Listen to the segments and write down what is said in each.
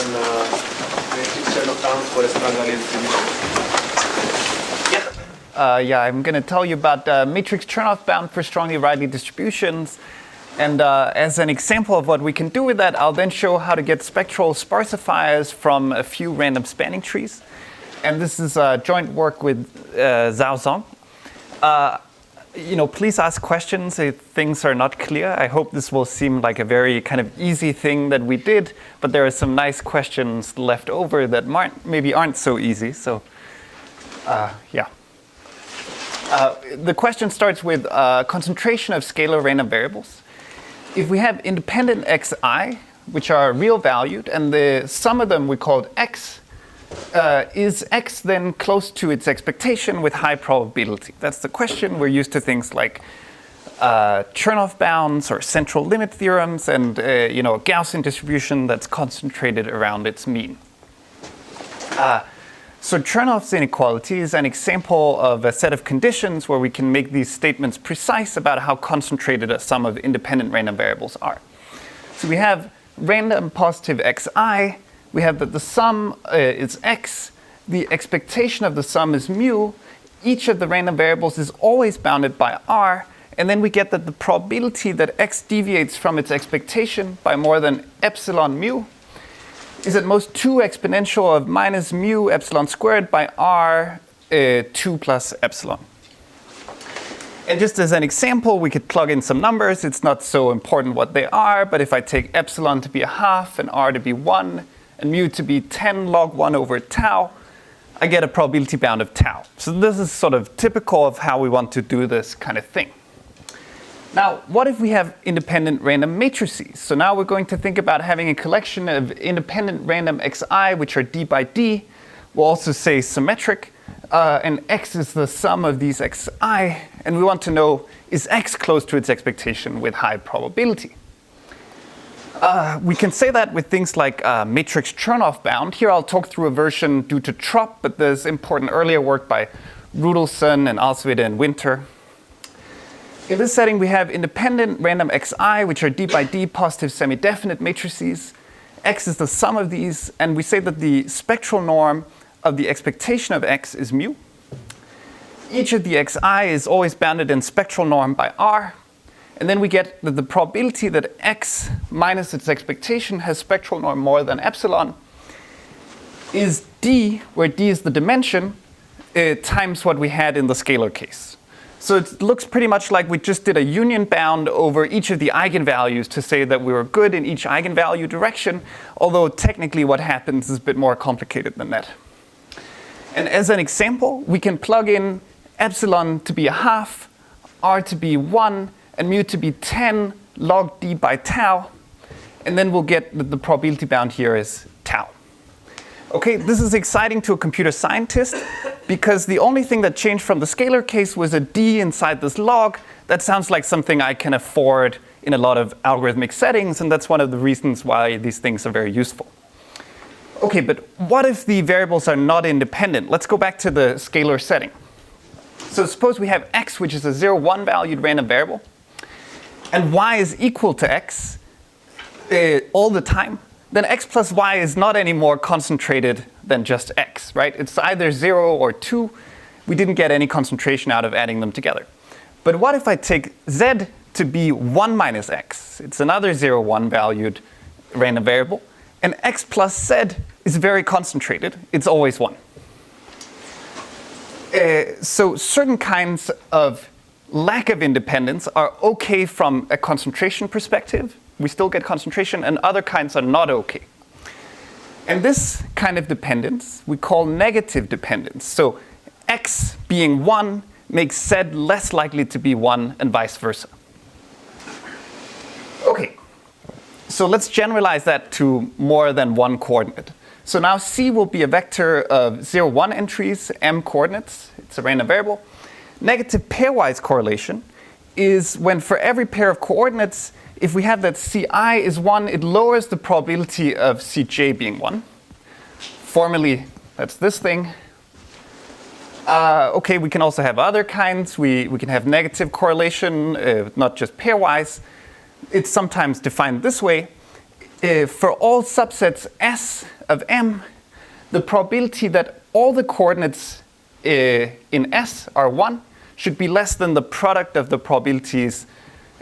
matrix Chernoff bound for a strong value distribution? Yeah, I'm going to tell you about matrix Chernoff bound for strongly Rayleigh distributions. And as an example of what we can do with that, I'll then show how to get spectral Sparsifiers from a few random spanning trees. And this is joint work with Zhao Zong. Please ask questions if things are not clear. I hope this will seem like a very kind of easy thing that we did, but there are some nice questions left over that maybe aren't so easy. So, yeah. The question starts with concentration of scalar random variables. If we have independent xi, which are real valued, and the sum of them we called x, is x then close to its expectation with high probability? That's the question. We're used to things like Chernoff bounds or central limit theorems and a Gaussian distribution that's concentrated around its mean. So Chernoff's inequality is an example of a set of conditions where we can make these statements precise about how concentrated a sum of independent random variables are. So we have random positive xi. We have that the sum is x. The expectation of the sum is mu. Each of the random variables is always bounded by r. And then we get that the probability that x deviates from its expectation by more than epsilon mu is at most 2 exponential of minus mu epsilon squared by r 2 plus epsilon. And just as an example, we could plug in some numbers. It's not so important what they are, but if I take epsilon to be 1/2 and r to be 1 and mu to be 10 log 1 over tau, I get a probability bound of tau. So this is sort of typical of how we want to do this kind of thing. Now, what if we have independent random matrices? So now we're going to think about having a collection of independent random xi, which are d by d. We'll also say symmetric. And x is the sum of these xi. And we want to know, is x close to its expectation with high probability? We can say that with things like matrix Chernoff bound. Here I'll talk through a version due to Trop, but there's important earlier work by Rudelson and Alswede and Winter. In this setting, we have independent random xi, which are d by d positive semi-definite matrices. X is the sum of these, and we say that the spectral norm of the expectation of x is mu. Each of the xi is always bounded in spectral norm by r. And then we get that the probability that x minus its expectation has spectral norm more than epsilon is d, where d is the dimension, times what we had in the scalar case. So it looks pretty much like we just did a union bound over each of the eigenvalues to say that we were good in each eigenvalue direction, although technically what happens is a bit more complicated than that. And as an example, we can plug in epsilon to be 1/2, r to be 1, and mu to be 10 log d by tau, and then we'll get that the probability bound here is tau. Okay, this is exciting to a computer scientist because the only thing that changed from the scalar case was a d inside this log. That sounds like something I can afford in a lot of algorithmic settings, and that's one of the reasons why these things are very useful. Okay, but what if the variables are not independent? Let's go back to the scalar setting. So suppose we have x, which is a 0, 1 valued random variable, and y is equal to x all the time. Then x plus y is not any more concentrated than just x, right? It's either 0 or 2. We didn't get any concentration out of adding them together. But what if I take z to be 1 minus x? It's another 0, 1 valued random variable. And x plus z is very concentrated. It's always 1. So certain kinds of lack of independence are okay from a concentration perspective. We still get concentration, and other kinds are not okay. And this kind of dependence we call negative dependence. So x being 1 makes z less likely to be 1 and vice versa. Okay, so let's generalize that to more than one coordinate. So now c will be a vector of 0, 1 entries, m coordinates. It's a random variable. Negative pairwise correlation is when for every pair of coordinates, if we have that ci is 1, it lowers the probability of cj being 1. Formally, that's this thing. Okay, we can also have other kinds. We can have negative correlation, not just pairwise. It's sometimes defined this way. for all subsets S of M, the probability that all the coordinates in S are 1 should be less than the product of the probabilities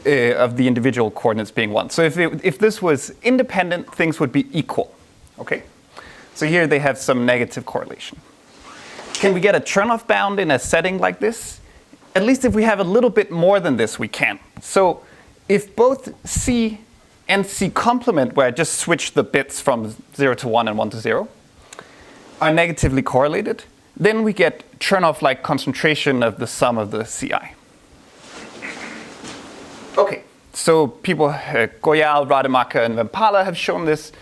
of the individual coordinates being 1. So if this was independent, things would be equal. Okay? So here they have some negative correlation. Can we get a Chernoff bound in a setting like this? At least if we have a little bit more than this, we can. So if both C and C complement, where I just switch the bits from 0 to 1 and 1 to 0, are negatively correlated, then we get Chernoff-like concentration of the sum of the CI. Okay, so people, Goyal, Rademacher, and Vempala have shown this.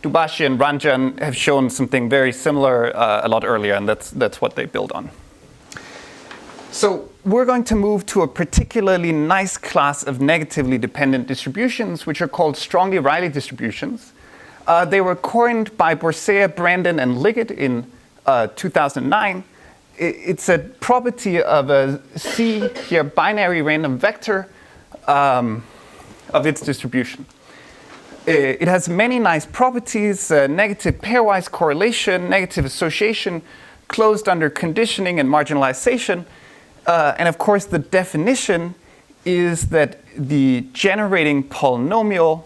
Dubashi and Ranjan have shown something very similar a lot earlier, and that's what they build on. So we're going to move to a particularly nice class of negatively dependent distributions, which are called strongly Rayleigh distributions. They were coined by Borsea, Brandon, and Liggett in 2009. It's a property of a C, here, binary random vector of its distribution. It has many nice properties, negative pairwise correlation, negative association, closed under conditioning and marginalization. And of course, the definition is that the generating polynomial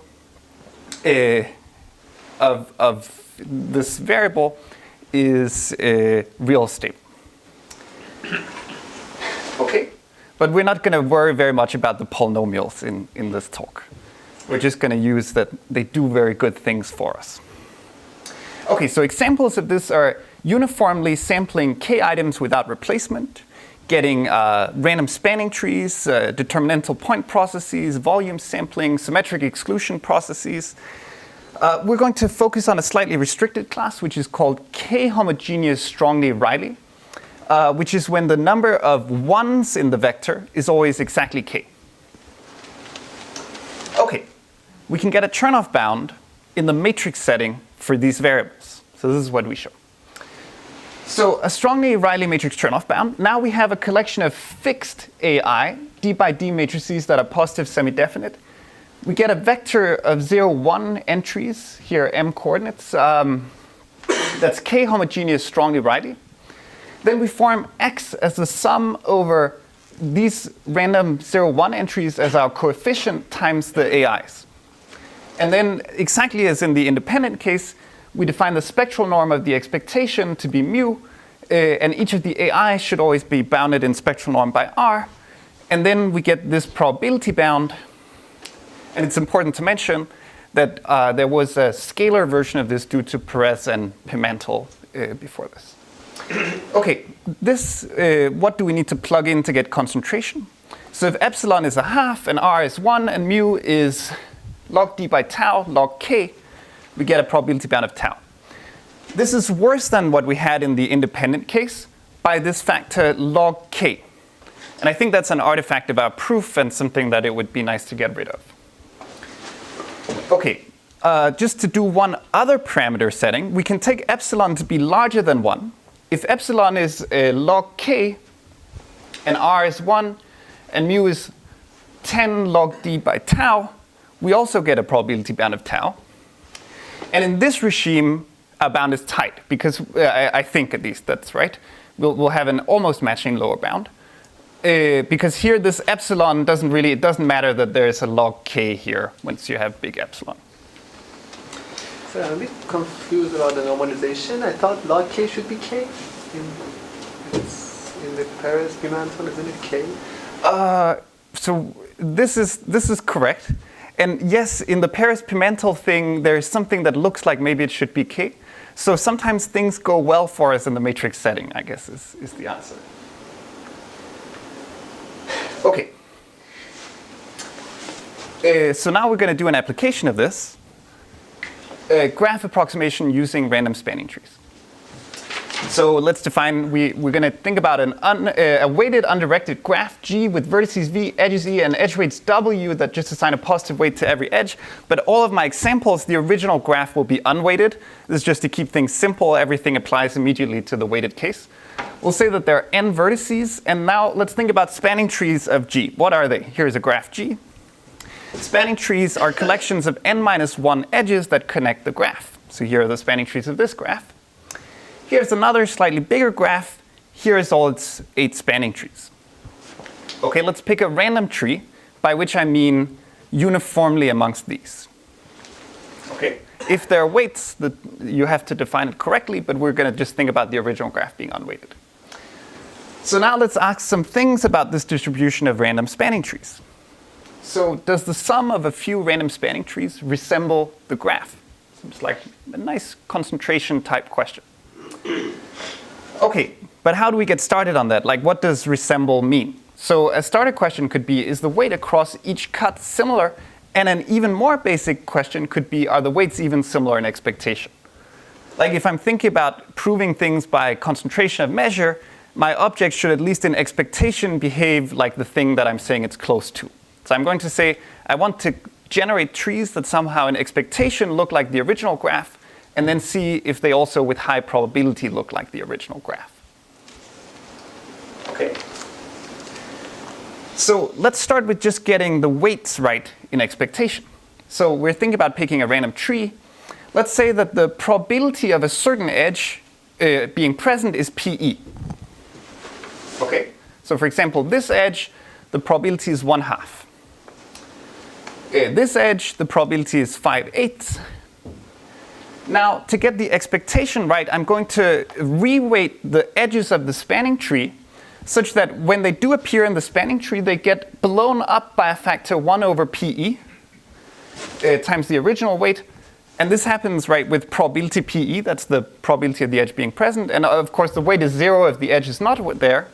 of this variable is real stable. Okay, but we're not going to worry very much about the polynomials in this talk. We're just going to use that they do very good things for us. Okay, so examples of this are uniformly sampling k items without replacement, getting random spanning trees, determinantal point processes, volume sampling, symmetric exclusion processes. We're going to focus on a slightly restricted class, which is called k-homogeneous strongly Rayleigh, which is when the number of ones in the vector is always exactly k. Okay, we can get a Chernoff bound in the matrix setting for these variables. So this is what we show. So a strongly Rayleigh matrix Chernoff bound. Now we have a collection of fixed AI, d by d matrices that are positive semi-definite. We get a vector of 0, 1 entries, here m coordinates. That's k-homogeneous strongly Rayleigh. Then we form x as the sum over these random 0, 1 entries as our coefficient times the AIs. And then, exactly as in the independent case, we define the spectral norm of the expectation to be mu, and each of the AI should always be bounded in spectral norm by R. And then we get this probability bound. And it's important to mention that there was a scalar version of this due to Perez and Pimentel before this. Okay, this, what do we need to plug in to get concentration? So if epsilon is a half, and R is 1, and mu is log d by tau, log k, we get a probability bound of tau. This is worse than what we had in the independent case by this factor log k. And I think that's an artifact of our proof and something that it would be nice to get rid of. Okay, just to do one other parameter setting, we can take epsilon to be larger than 1. If epsilon is log k, and R is 1, and mu is 10 log d by tau, we also get a probability bound of tau. And in this regime, our bound is tight, because I think at least that's right. We'll have an almost matching lower bound. Because here this epsilon doesn't really, it doesn't matter that there's a log k here once you have big epsilon. So I'm a bit confused about the normalization. I thought log k should be k. In the Paris-Pimentel, isn't it k? So this is correct. And yes, in the Paris-Pimentel thing, there's something that looks like maybe it should be k. So sometimes things go well for us in the matrix setting, I guess, is the answer. Okay. So now we're going to do an application of this. Graph approximation using random spanning trees. So let's define, we're going to think about a weighted undirected graph G with vertices V, edges E, and edge weights W that just assign a positive weight to every edge. But all of my examples, the original graph will be unweighted. This is just to keep things simple. Everything applies immediately to the weighted case. We'll say that there are n vertices. And now let's think about spanning trees of G. What are they? Here's a graph G. Spanning trees are collections of n-1 edges that connect the graph. So here are the spanning trees of this graph. Here's another slightly bigger graph. Here is all its 8 spanning trees. Okay, let's pick a random tree, by which I mean uniformly amongst these. Okay. If there are weights, you have to define it correctly, but we're going to just think about the original graph being unweighted. So now let's ask some things about this distribution of random spanning trees. So does the sum of a few random spanning trees resemble the graph? Seems like a nice concentration type question. Okay, but how do we get started on that? Like, what does resemble mean? So a starter question could be, is the weight across each cut similar? And an even more basic question could be, are the weights even similar in expectation? Like if I'm thinking about proving things by concentration of measure, my object should at least in expectation behave like the thing that I'm saying it's close to. So I'm going to say, I want to generate trees that somehow in expectation look like the original graph, and then see if they also with high probability look like the original graph. Okay. So let's start with just getting the weights right in expectation. So we're thinking about picking a random tree. Let's say that the probability of a certain edge being present is PE. Okay. So for example, this edge, the probability is 1/2. This edge, the probability is 5/8. Now, to get the expectation right, I'm going to reweight the edges of the spanning tree such that when they do appear in the spanning tree, they get blown up by a factor 1/PE times the original weight. And this happens, right, with probability PE. That's the probability of the edge being present. And of course, the weight is 0 if the edge is not there.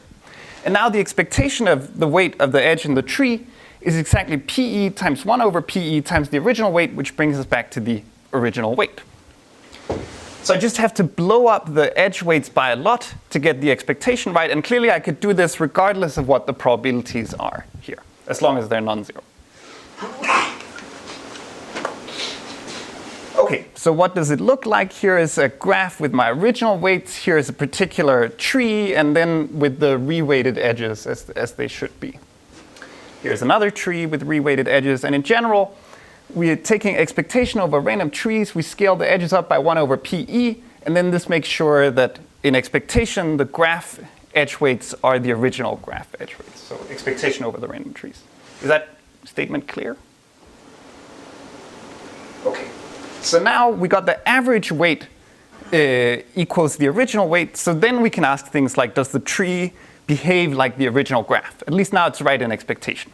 And now the expectation of the weight of the edge in the tree is exactly PE times 1/PE times the original weight, which brings us back to the original weight. So I just have to blow up the edge weights by a lot to get the expectation right. And clearly I could do this regardless of what the probabilities are here, as long as they're non-zero. Okay, so what does it look like? Here is a graph with my original weights. Here is a particular tree, and then with the reweighted edges as they should be. Here's another tree with reweighted edges. And in general, we are taking expectation over random trees. We scale the edges up by 1/PE. And then this makes sure that in expectation, the graph edge weights are the original graph edge weights. So expectation over the random trees. Is that statement clear? Okay. So now we got the average weight equals the original weight. So then we can ask things like, does the tree behave like the original graph? At least now it's right in expectation.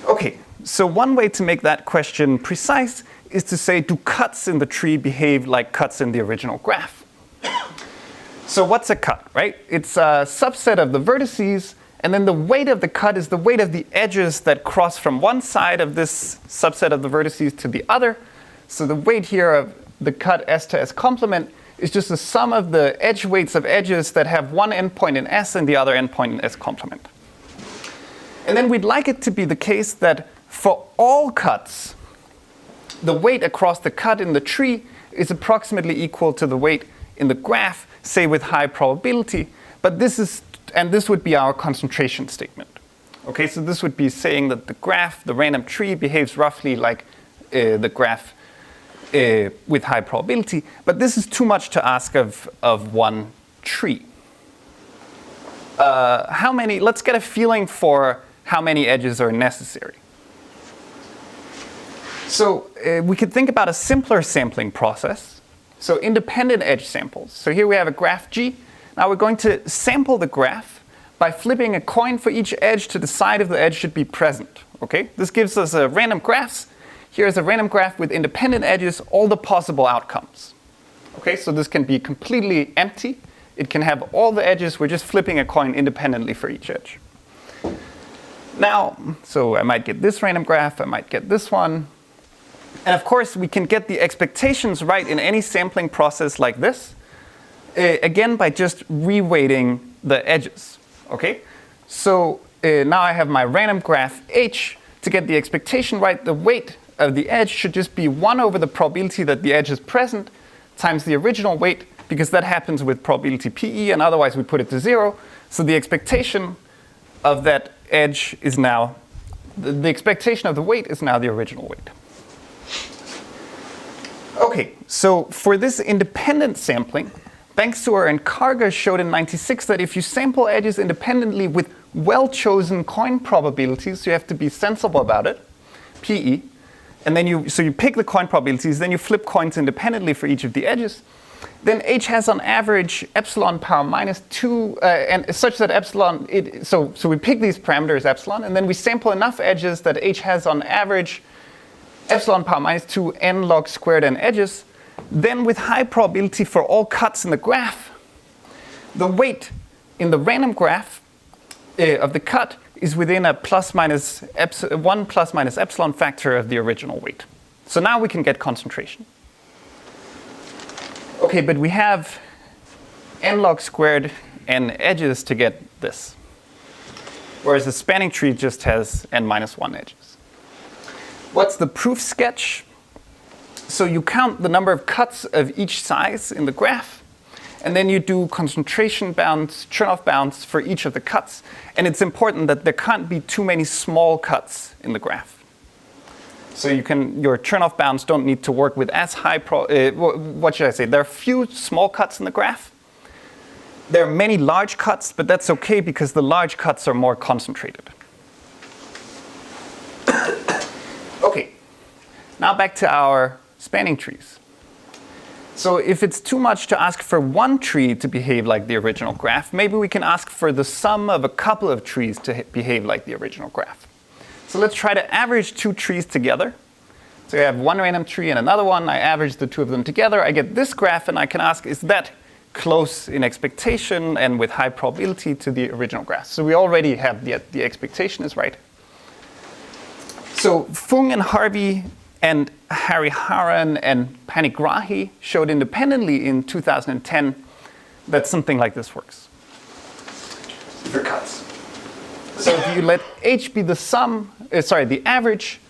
Okay, so one way to make that question precise is to say, do cuts in the tree behave like cuts in the original graph? So what's a cut, right? It's a subset of the vertices, and then the weight of the cut is the weight of the edges that cross from one side of this subset of the vertices to the other. So the weight here of the cut S to S complement is just the sum of the edge weights of edges that have one endpoint in S and the other endpoint in S complement. And then we'd like it to be the case that for all cuts, the weight across the cut in the tree is approximately equal to the weight in the graph, say with high probability. But this would be our concentration statement. Okay, so this would be saying that the graph, the random tree, behaves roughly like the graph with high probability. But this is too much to ask of one tree. How many? Let's get a feeling for how many edges are necessary. So we could think about a simpler sampling process. So independent edge samples. So here we have a graph G. Now we're going to sample the graph by flipping a coin for each edge to decide if the edge should be present. Okay? This gives us a random graphs. Here's a random graph with independent edges, all the possible outcomes. Okay, so this can be completely empty. It can have all the edges. We're just flipping a coin independently for each edge. Now, so I might get this random graph. I might get this one. And of course, we can get the expectations right in any sampling process like this. Again, by just reweighting the edges. Okay, so now I have my random graph H. To get the expectation right, the weight of the edge should just be 1/the probability that the edge is present times the original weight, because that happens with probability PE, and otherwise we put it to 0. So the expectation of that edge is now the expectation of the weight is now the original weight. Okay, so for this independent sampling, Banksua and Karger showed in '96 that if you sample edges independently with well-chosen coin probabilities, you have to be sensible about it, PE, and then you pick the coin probabilities, then you flip coins independently for each of the edges, then H has on average epsilon power minus 2, and such that epsilon, so we pick these parameters epsilon, and then we sample enough edges that H has on average epsilon power minus 2 n log squared n edges. Then with high probability for all cuts in the graph, the weight in the random graph of the cut is within a 1 plus minus epsilon factor of the original weight. So now we can get concentration. Okay, but we have n log squared n edges to get this, whereas the spanning tree just has n minus 1 edges. What's the proof sketch? So you count the number of cuts of each size in the graph, and then you do concentration bounds, Chernoff bounds for each of the cuts. And it's important that there can't be too many small cuts in the graph. So your Chernoff bounds don't need to work with as high, what should I say? There are few small cuts in the graph. There are many large cuts, but that's okay because the large cuts are more concentrated. Okay, now back to our spanning trees. So if it's too much to ask for one tree to behave like the original graph, maybe we can ask for the sum of a couple of trees to behave like the original graph. So let's try to average two trees together. So I have one random tree and another one. I average the two of them together. I get this graph, and I can ask, is that close in expectation and with high probability to the original graph? So we already have the expectation is right. So Fung and Harvey and Hariharan and Panigrahi showed independently in 2010 that something like this works for cuts. So if you let H be the the average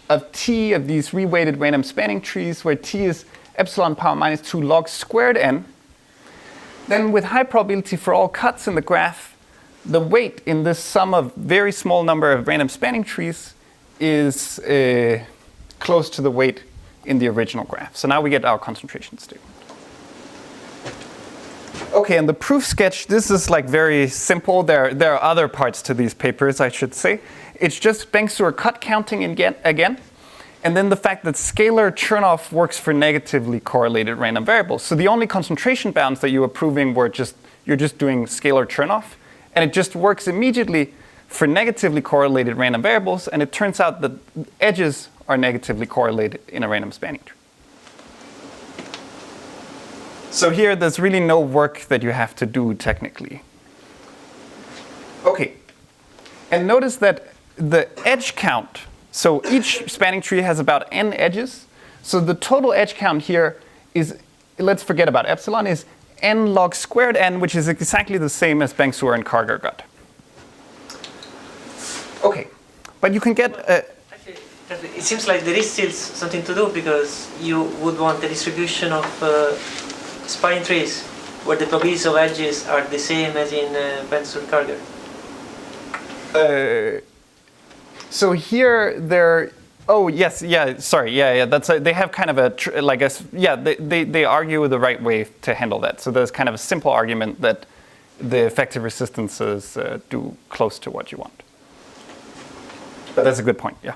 of T of these reweighted random spanning trees, where T is epsilon power minus 2 log squared n, then with high probability for all cuts in the graph, the weight in this sum of very small number of random spanning trees is close to the weight in the original graph. So now we get our concentration statement. Okay, and the proof sketch, this is like very simple. There are other parts to these papers, I should say. It's just Banksua cut counting again, and then the fact that scalar Chernoff works for negatively correlated random variables. So the only concentration bounds that you were proving were you're just doing scalar Chernoff, and it just works immediately for negatively correlated random variables, and it turns out that edges are negatively correlated in a random spanning tree. So here, there's really no work that you have to do technically. Okay, and notice that the edge count, so each spanning tree has about n edges. So the total edge count here is, let's forget about epsilon, is n log squared n, which is exactly the same as Banksua and Karger got. Okay, but you can get it seems like there is still something to do, because you would want a distribution of spanning trees where the probabilities of edges are the same as in Banksua and Karger. So here they're, oh yes, yeah, sorry, yeah, that's they have kind of they argue the right way to handle that. So there's kind of a simple argument that the effective resistances do close to what you want. But that's a good point, yeah.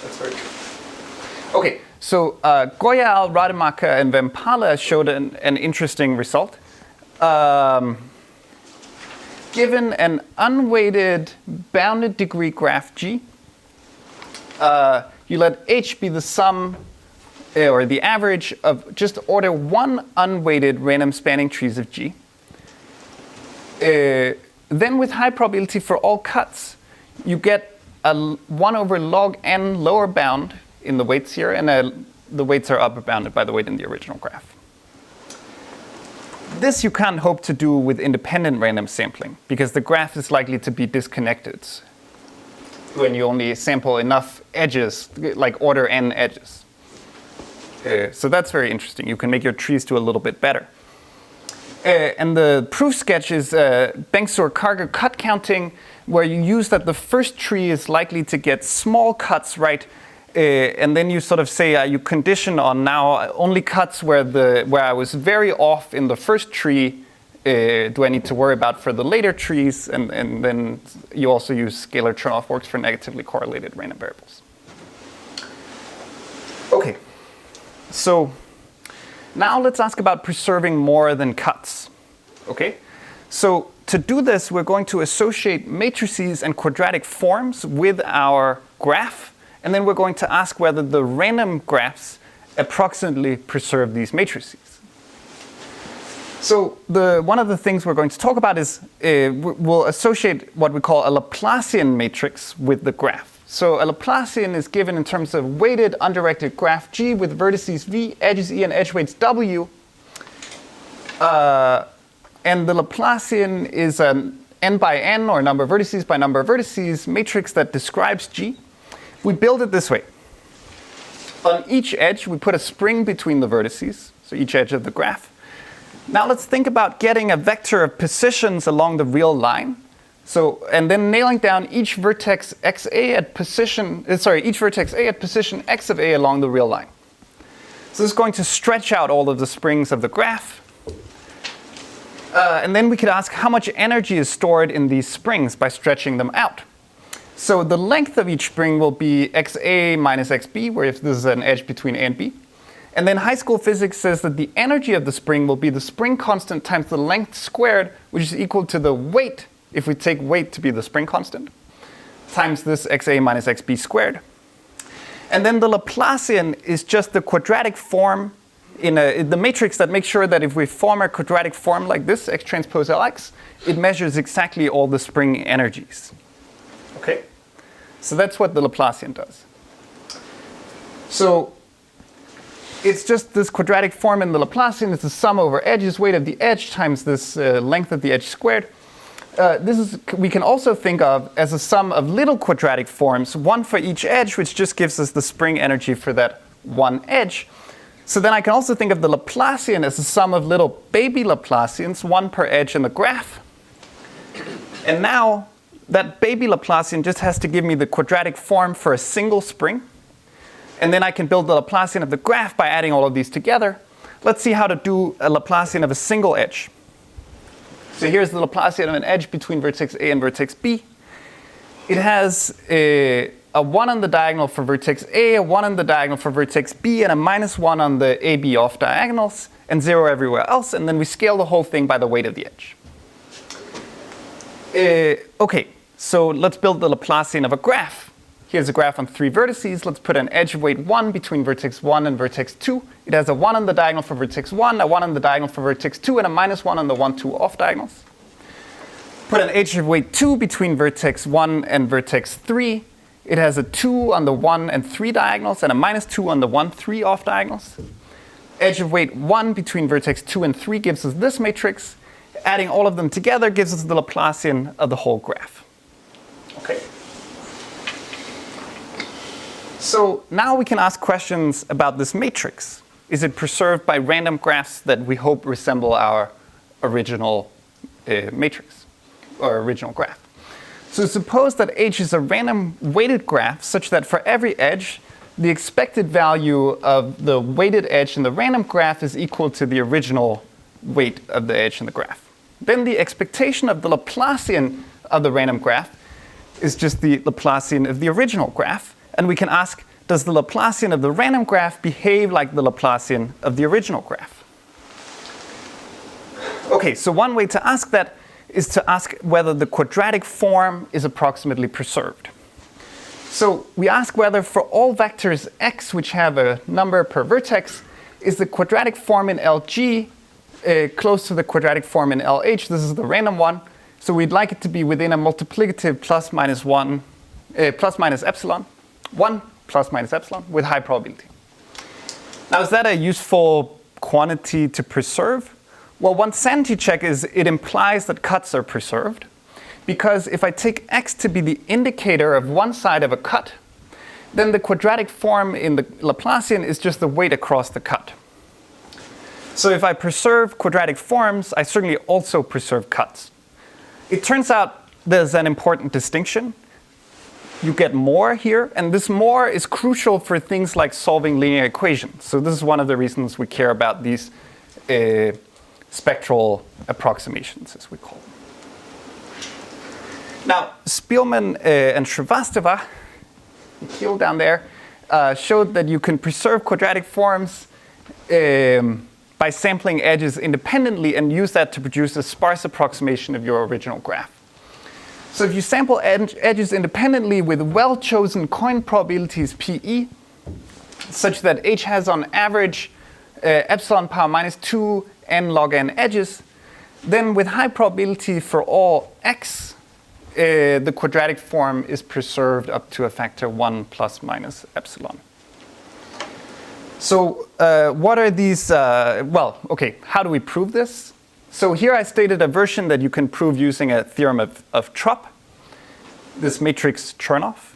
That's very true. Okay, so Goyal, Rademacher, and Vempala showed an interesting result. Given an unweighted bounded degree graph G, you let H be the sum or the average of just order 1 unweighted random spanning trees of G. Then with high probability for all cuts, you get a 1 over log n lower bound in the weights here, and the weights are upper bounded by the weight in the original graph. This you can't hope to do with independent random sampling, because the graph is likely to be disconnected when you only sample enough edges, like order n edges. So that's very interesting. You can make your trees do a little bit better. And the proof sketch is Bengtsur-Karger cut counting, where you use that the first tree is likely to get small cuts, right? And then you sort of say you condition on now only cuts where I was very off in the first tree. Do I need to worry about for the later trees? And then you also use scalar Chernoff works for negatively correlated random variables. Okay, so now let's ask about preserving more than cuts. Okay, so to do this, we're going to associate matrices and quadratic forms with our graph, and then we're going to ask whether the random graphs approximately preserve these matrices. So one of the things we're going to talk about is we'll associate what we call a Laplacian matrix with the graph. So a Laplacian is given in terms of weighted undirected graph G with vertices V, edges E, and edge weights W. And the Laplacian is an n by n, or number of vertices by number of vertices, matrix that describes G. We build it this way. On each edge, we put a spring between the vertices, so each edge of the graph. Now let's think about getting a vector of positions along the real line. So, and then nailing down each vertex xa at position, each vertex a at position x of a along the real line. So this is going to stretch out all of the springs of the graph. And then we could ask how much energy is stored in these springs by stretching them out. So the length of each spring will be xa minus xb, where if this is an edge between a and b. And then high school physics says that the energy of the spring will be the spring constant times the length squared, which is equal to the weight, if we take weight to be the spring constant, times this xa minus xb squared. And then the Laplacian is just the quadratic form in the matrix that makes sure that if we form a quadratic form like this, x transpose Lx, it measures exactly all the spring energies. Okay? So that's what the Laplacian does. So it's just this quadratic form in the Laplacian. It's the sum over edges, weight of the edge times this length of the edge squared. We can also think of as a sum of little quadratic forms, one for each edge, which just gives us the spring energy for that one edge. So then I can also think of the Laplacian as a sum of little baby Laplacians, one per edge in the graph. And now that baby Laplacian just has to give me the quadratic form for a single spring. And then I can build the Laplacian of the graph by adding all of these together. Let's see how to do a Laplacian of a single edge. So here's the Laplacian of an edge between vertex A and vertex B. It has a 1 on the diagonal for vertex A, a 1 on the diagonal for vertex B, and a -1 on the AB off diagonals, and 0 everywhere else. And then we scale the whole thing by the weight of the edge. Okay, so let's build the Laplacian of a graph. Here's a graph on 3 vertices. Let's put an edge of weight 1 between vertex 1 and vertex 2. It has a 1 on the diagonal for vertex 1, a 1 on the diagonal for vertex 2, and a -1 on the 1, 2 off diagonals. Put an edge of weight 2 between vertex 1 and vertex 3. It has a 2 on the 1 and 3 diagonals, and a -2 on the 1, 3 off diagonals. Edge of weight 1 between vertex 2 and 3 gives us this matrix. Adding all of them together gives us the Laplacian of the whole graph. Okay. So now we can ask questions about this matrix. Is it preserved by random graphs that we hope resemble our original matrix, or original graph? So suppose that H is a random weighted graph such that for every edge, the expected value of the weighted edge in the random graph is equal to the original weight of the edge in the graph. Then the expectation of the Laplacian of the random graph is just the Laplacian of the original graph. And we can ask, does the Laplacian of the random graph behave like the Laplacian of the original graph? Okay, so one way to ask that is to ask whether the quadratic form is approximately preserved. So we ask whether for all vectors x which have a number per vertex, is the quadratic form in LG close to the quadratic form in LH. This is the random one. So we'd like it to be within a multiplicative plus minus epsilon. 1 plus minus epsilon with high probability. Now, is that a useful quantity to preserve? Well, one sanity check is it implies that cuts are preserved, because if I take x to be the indicator of one side of a cut, then the quadratic form in the Laplacian is just the weight across the cut. So if I preserve quadratic forms, I certainly also preserve cuts. It turns out there's an important distinction. You get more here, and this more is crucial for things like solving linear equations. So this is one of the reasons we care about these spectral approximations, as we call them. Now, Spielmann and Srivastava, Nikhil down there, showed that you can preserve quadratic forms by sampling edges independently and use that to produce a sparse approximation of your original graph. So if you sample edges independently with well-chosen coin probabilities PE, such that H has on average epsilon power minus 2 n log n edges, then with high probability for all x, the quadratic form is preserved up to a factor 1 plus minus epsilon. So what are these, well, okay, how do we prove this? So here I stated a version that you can prove using a theorem of Trop, this matrix Chernoff.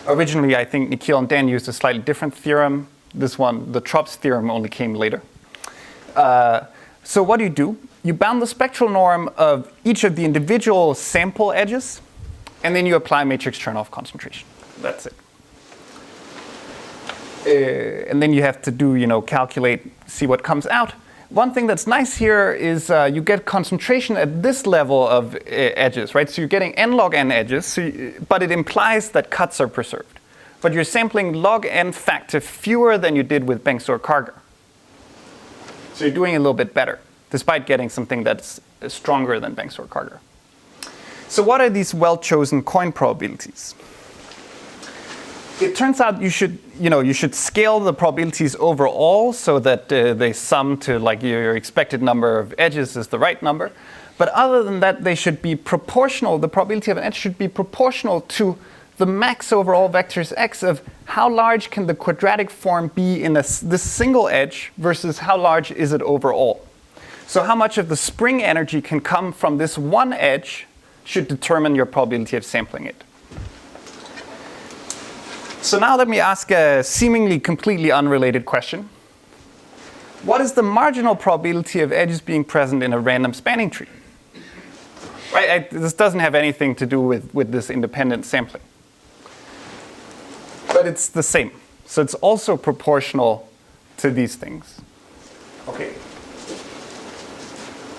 Originally, I think Nikhil and Dan used a slightly different theorem. This one, the Trop's theorem, only came later. So what do? You bound the spectral norm of each of the individual sample edges, and then you apply matrix Chernoff concentration. That's it. And then you have to do, calculate, see what comes out. One thing that's nice here is you get concentration at this level of edges, right? So you're getting n log n edges, but it implies that cuts are preserved. But you're sampling log n factor fewer than you did with Bengtsson-Karger. So you're doing a little bit better, despite getting something that's stronger than Bengtsson-Karger. So what are these well-chosen coin probabilities? It turns out you should scale the probabilities overall so that they sum to like your expected number of edges is the right number. But other than that, they should be proportional. The probability of an edge should be proportional to the max over all vectors x of how large can the quadratic form be in this single edge versus how large is it overall. So how much of the spring energy can come from this one edge should determine your probability of sampling it. So now let me ask a seemingly completely unrelated question. What is the marginal probability of edges being present in a random spanning tree? Right, this doesn't have anything to do with this independent sampling. But it's the same. So it's also proportional to these things. Okay.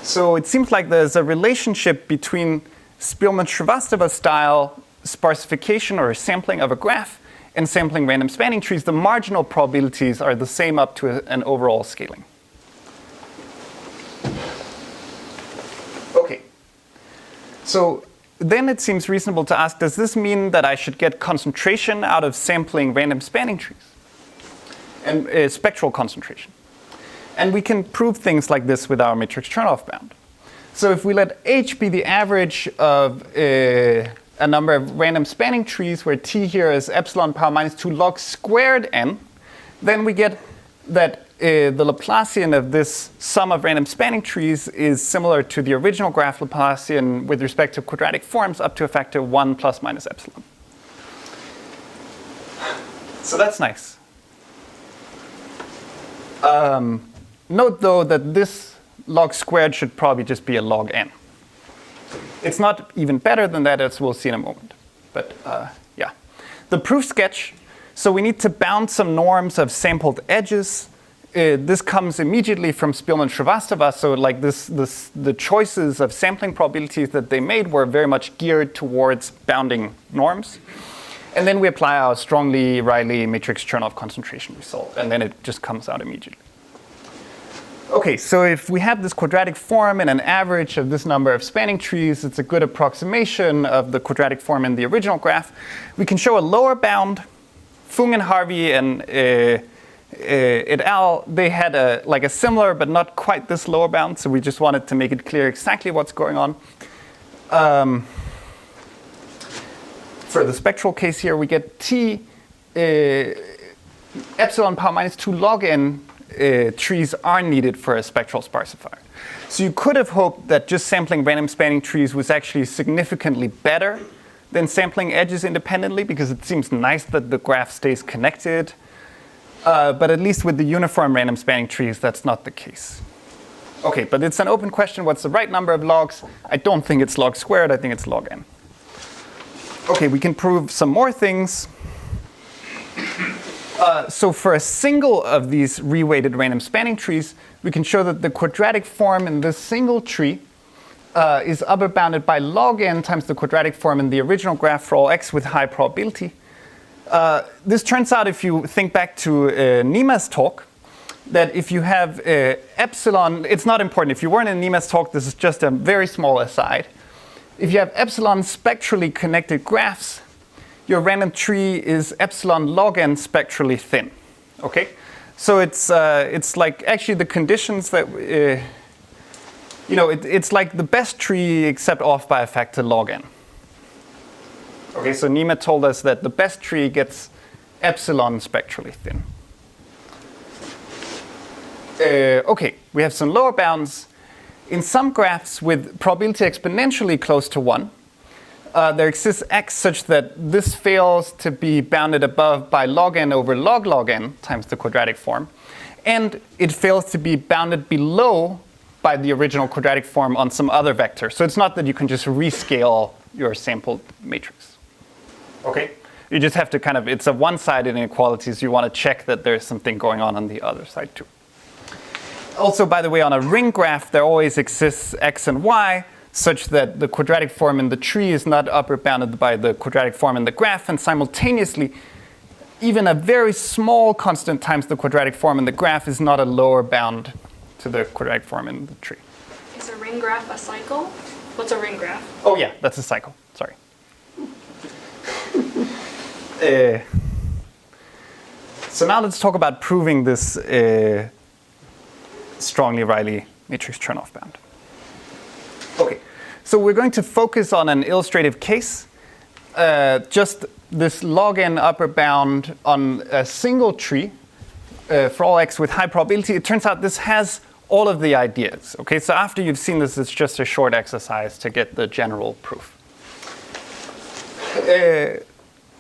So it seems like there's a relationship between Spielmann-Srivastava style sparsification or sampling of a graph and sampling random spanning trees. The marginal probabilities are the same up to an overall scaling. Okay. So then it seems reasonable to ask, does this mean that I should get concentration out of sampling random spanning trees? And spectral concentration. And we can prove things like this with our matrix Chernoff bound. So if we let H be the average of a number of random spanning trees where T here is epsilon power minus 2 log squared n, then we get that the Laplacian of this sum of random spanning trees is similar to the original graph Laplacian with respect to quadratic forms up to a factor 1 plus minus epsilon. So that's nice. Note though that this log squared should probably just be a log n. It's not even better than that, as we'll see in a moment. But yeah. The proof sketch. So we need to bound some norms of sampled edges. This comes immediately from Spielmann-Srivastava. So like the choices of sampling probabilities that they made were very much geared towards bounding norms. And then we apply our strongly Rayleigh matrix Chernoff concentration result. And then it just comes out immediately. Okay, so if we have this quadratic form and an average of this number of spanning trees, it's a good approximation of the quadratic form in the original graph. We can show a lower bound. Fung and Harvey and et al., they had a similar but not quite this lower bound, so we just wanted to make it clear exactly what's going on. For the spectral case here, we get T epsilon power minus 2 log n trees are needed for a spectral sparsifier. So you could have hoped that just sampling random spanning trees was actually significantly better than sampling edges independently, because it seems nice that the graph stays connected. But at least with the uniform random spanning trees, that's not the case. Okay, but it's an open question. What's the right number of logs? I don't think it's log squared. I think it's log n. Okay, we can prove some more things. So for a single of these reweighted random spanning trees, we can show that the quadratic form in this single tree is upper bounded by log n times the quadratic form in the original graph for all x with high probability. This turns out, if you think back to Nima's talk, that if you have epsilon, it's not important. If you weren't in Nima's talk, this is just a very small aside. If you have epsilon spectrally connected graphs, your random tree is epsilon log n spectrally thin. Okay, so it's like actually the conditions that it's like the best tree except off by a factor log n. Okay, so Nima told us that the best tree gets epsilon spectrally thin. Okay, we have some lower bounds. In some graphs with probability exponentially close to 1, there exists x such that this fails to be bounded above by log n over log n times the quadratic form. And it fails to be bounded below by the original quadratic form on some other vector. So it's not that you can just rescale your sampled matrix. Okay? You just have to it's a one-sided inequality, so you want to check that there's something going on the other side too. Also, by the way, on a ring graph, there always exists x and y, such that the quadratic form in the tree is not upper bounded by the quadratic form in the graph, and simultaneously, even a very small constant times the quadratic form in the graph is not a lower bound to the quadratic form in the tree. Is a ring graph a cycle? What's a ring graph? Oh yeah, that's a cycle. Sorry. So now let's talk about proving this strongly Rayleigh matrix Chernoff bound. Okay, so we're going to focus on an illustrative case, just this log n upper bound on a single tree for all x with high probability. It turns out this has all of the ideas. Okay, so after you've seen this, it's just a short exercise to get the general proof.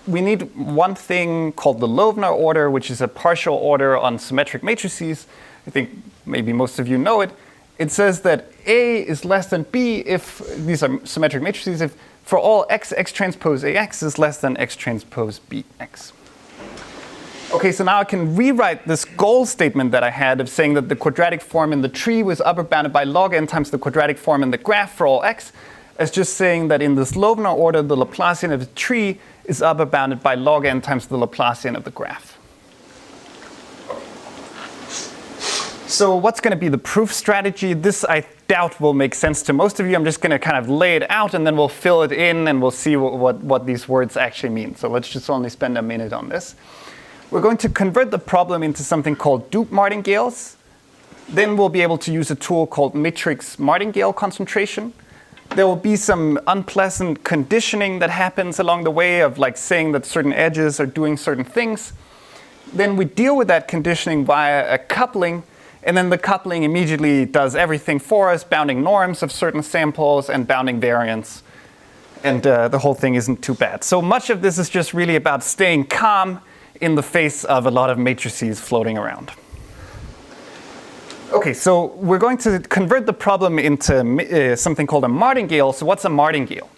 We need one thing called the Loewner order, which is a partial order on symmetric matrices. I think maybe most of you know it. It says that A is less than B if these are symmetric matrices, if for all x, x transpose AX is less than x transpose BX. Okay, so now I can rewrite this goal statement that I had of saying that the quadratic form in the tree was upper bounded by log n times the quadratic form in the graph for all x, as just saying that in this Loewner order, the Laplacian of the tree is upper bounded by log n times the Laplacian of the graph. So what's going to be the proof strategy? This I doubt will make sense to most of you. I'm just going to lay it out, and then we'll fill it in, and we'll see what these words actually mean. So let's just only spend a minute on this. We're going to convert the problem into something called Doob martingales. Then we'll be able to use a tool called matrix martingale concentration. There will be some unpleasant conditioning that happens along the way of saying that certain edges are doing certain things. Then we deal with that conditioning via a coupling, and then the coupling immediately does everything for us, bounding norms of certain samples and bounding variance. And the whole thing isn't too bad. So much of this is just really about staying calm in the face of a lot of matrices floating around. Okay, so we're going to convert the problem into something called a martingale. So what's a martingale?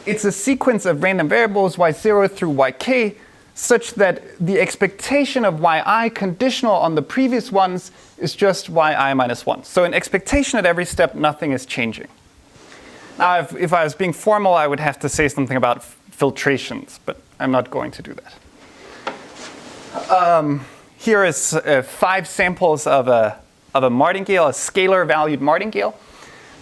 It's a sequence of random variables y0 through yk, such that the expectation of yi conditional on the previous ones is just yi minus 1. So in expectation at every step, nothing is changing. Now, if I was being formal, I would have to say something about filtrations, but I'm not going to do that. Here is 5 samples of a martingale, a scalar valued martingale.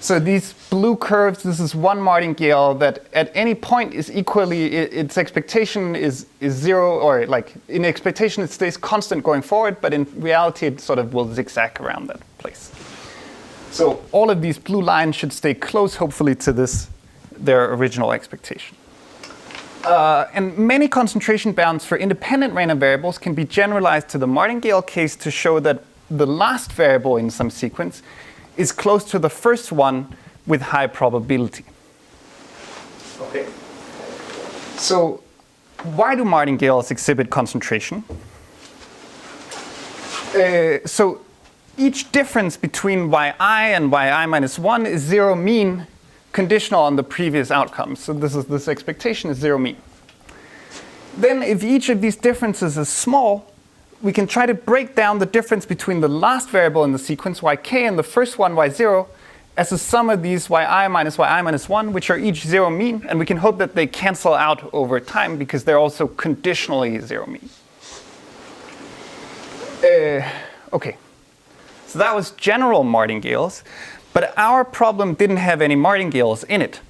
So these blue curves, this is one martingale that at any point is equally, its expectation is 0, or in expectation it stays constant going forward, but in reality it sort of will zigzag around that place. So all of these blue lines should stay close, hopefully, to their original expectation. And many concentration bounds for independent random variables can be generalized to the martingale case to show that the last variable in some sequence is close to the first one with high probability. Okay. So why do martingales exhibit concentration? So each difference between yi and yi minus 1 is 0 mean, conditional on the previous outcome. So this expectation is 0 mean. Then if each of these differences is small, we can try to break down the difference between the last variable in the sequence, yk, and the first one, y0, as a sum of these yi minus 1, which are each 0 mean, and we can hope that they cancel out over time because they're also conditionally 0 mean. Okay, so that was general martingales, but our problem didn't have any martingales in it.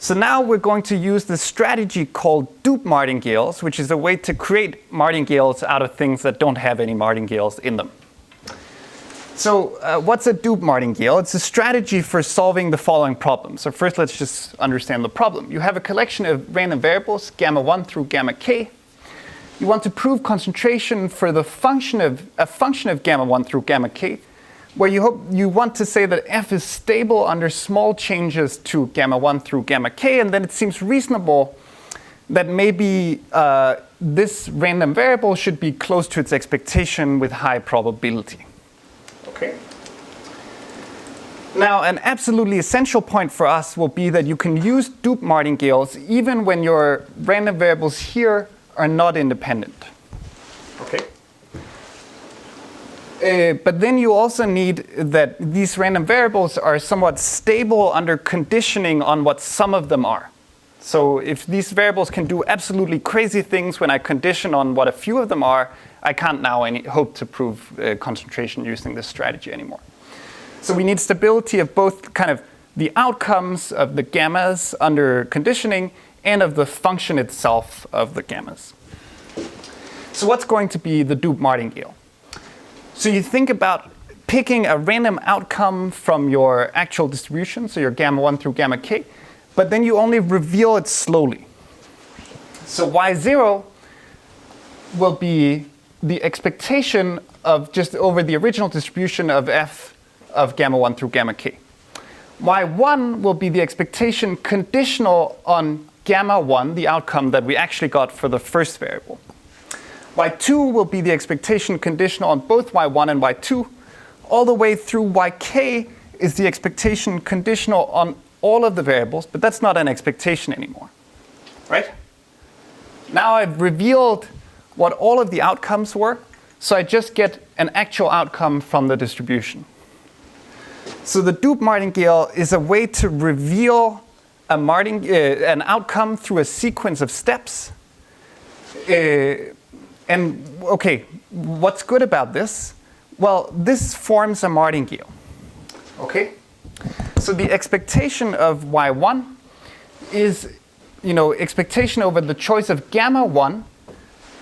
So now we're going to use this strategy called Doob martingales, which is a way to create martingales out of things that don't have any martingales in them. So what's a Doob martingale? It's a strategy for solving the following problem. So first let's just understand the problem. You have a collection of random variables, gamma 1 through gamma k. You want to prove concentration for the function of gamma 1 through gamma k, where you want to say that f is stable under small changes to gamma 1 through gamma k, and then it seems reasonable that maybe this random variable should be close to its expectation with high probability. Okay. Now, an absolutely essential point for us will be that you can use Doob martingales even when your random variables here are not independent. Okay. But then you also need that these random variables are somewhat stable under conditioning on what some of them are. So if these variables can do absolutely crazy things when I condition on what a few of them are, I can't now hope to prove concentration using this strategy anymore. So we need stability of both kind of the outcomes of the gammas under conditioning and of the function itself of the gammas. So what's going to be the Doob martingale? So you think about picking a random outcome from your actual distribution, so your gamma 1 through gamma k, but then you only reveal it slowly. So y0 will be the expectation of just over the original distribution of f of gamma 1 through gamma k. y1 will be the expectation conditional on gamma 1, the outcome that we actually got for the first variable. y2 will be the expectation conditional on both y1 and y2. All the way through yk is the expectation conditional on all of the variables, but that's not an expectation anymore, right? Now I've revealed what all of the outcomes were, so I just get an actual outcome from the distribution. So the Doob martingale is a way to reveal an outcome through a sequence of steps. And okay, what's good about this? Well, this forms a martingale. Okay? So the expectation of y1 is, expectation over the choice of gamma 1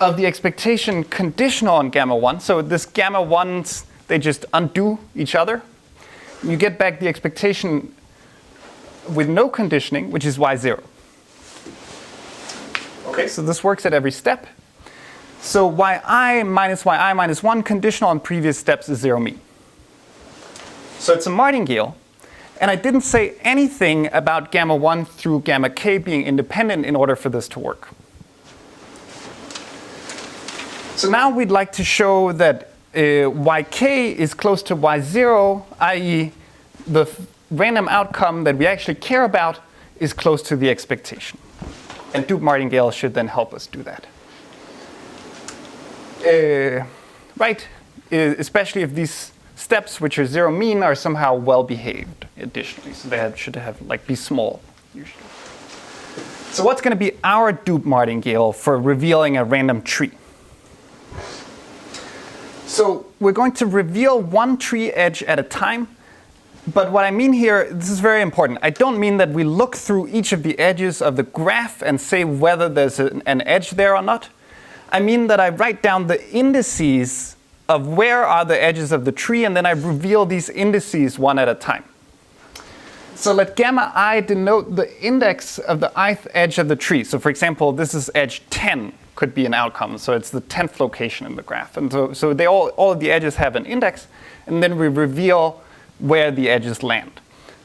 of the expectation conditional on gamma 1. So this gamma 1s, they just undo each other. You get back the expectation with no conditioning, which is y0. Okay, so this works at every step. So yi minus 1 conditional on previous steps is 0 mean. So it's a martingale. And I didn't say anything about gamma 1 through gamma k being independent in order for this to work. So now we'd like to show that yk is close to y0, i.e. the random outcome that we actually care about is close to the expectation. And Doob martingale should then help us do that. Right, especially if these steps, which are 0 mean, are somehow well behaved additionally. So they should be small usually. So what's going to be our Doob martingale for revealing a random tree? So we're going to reveal one tree edge at a time. But what I mean here, this is very important. I don't mean that we look through each of the edges of the graph and say whether there's an edge there or not. I mean that I write down the indices of where are the edges of the tree, and then I reveal these indices one at a time. So let gamma I denote the index of the ith edge of the tree. So for example, this is edge 10, could be an outcome. So it's the 10th location in the graph. And so they all of the edges have an index, and then we reveal where the edges land.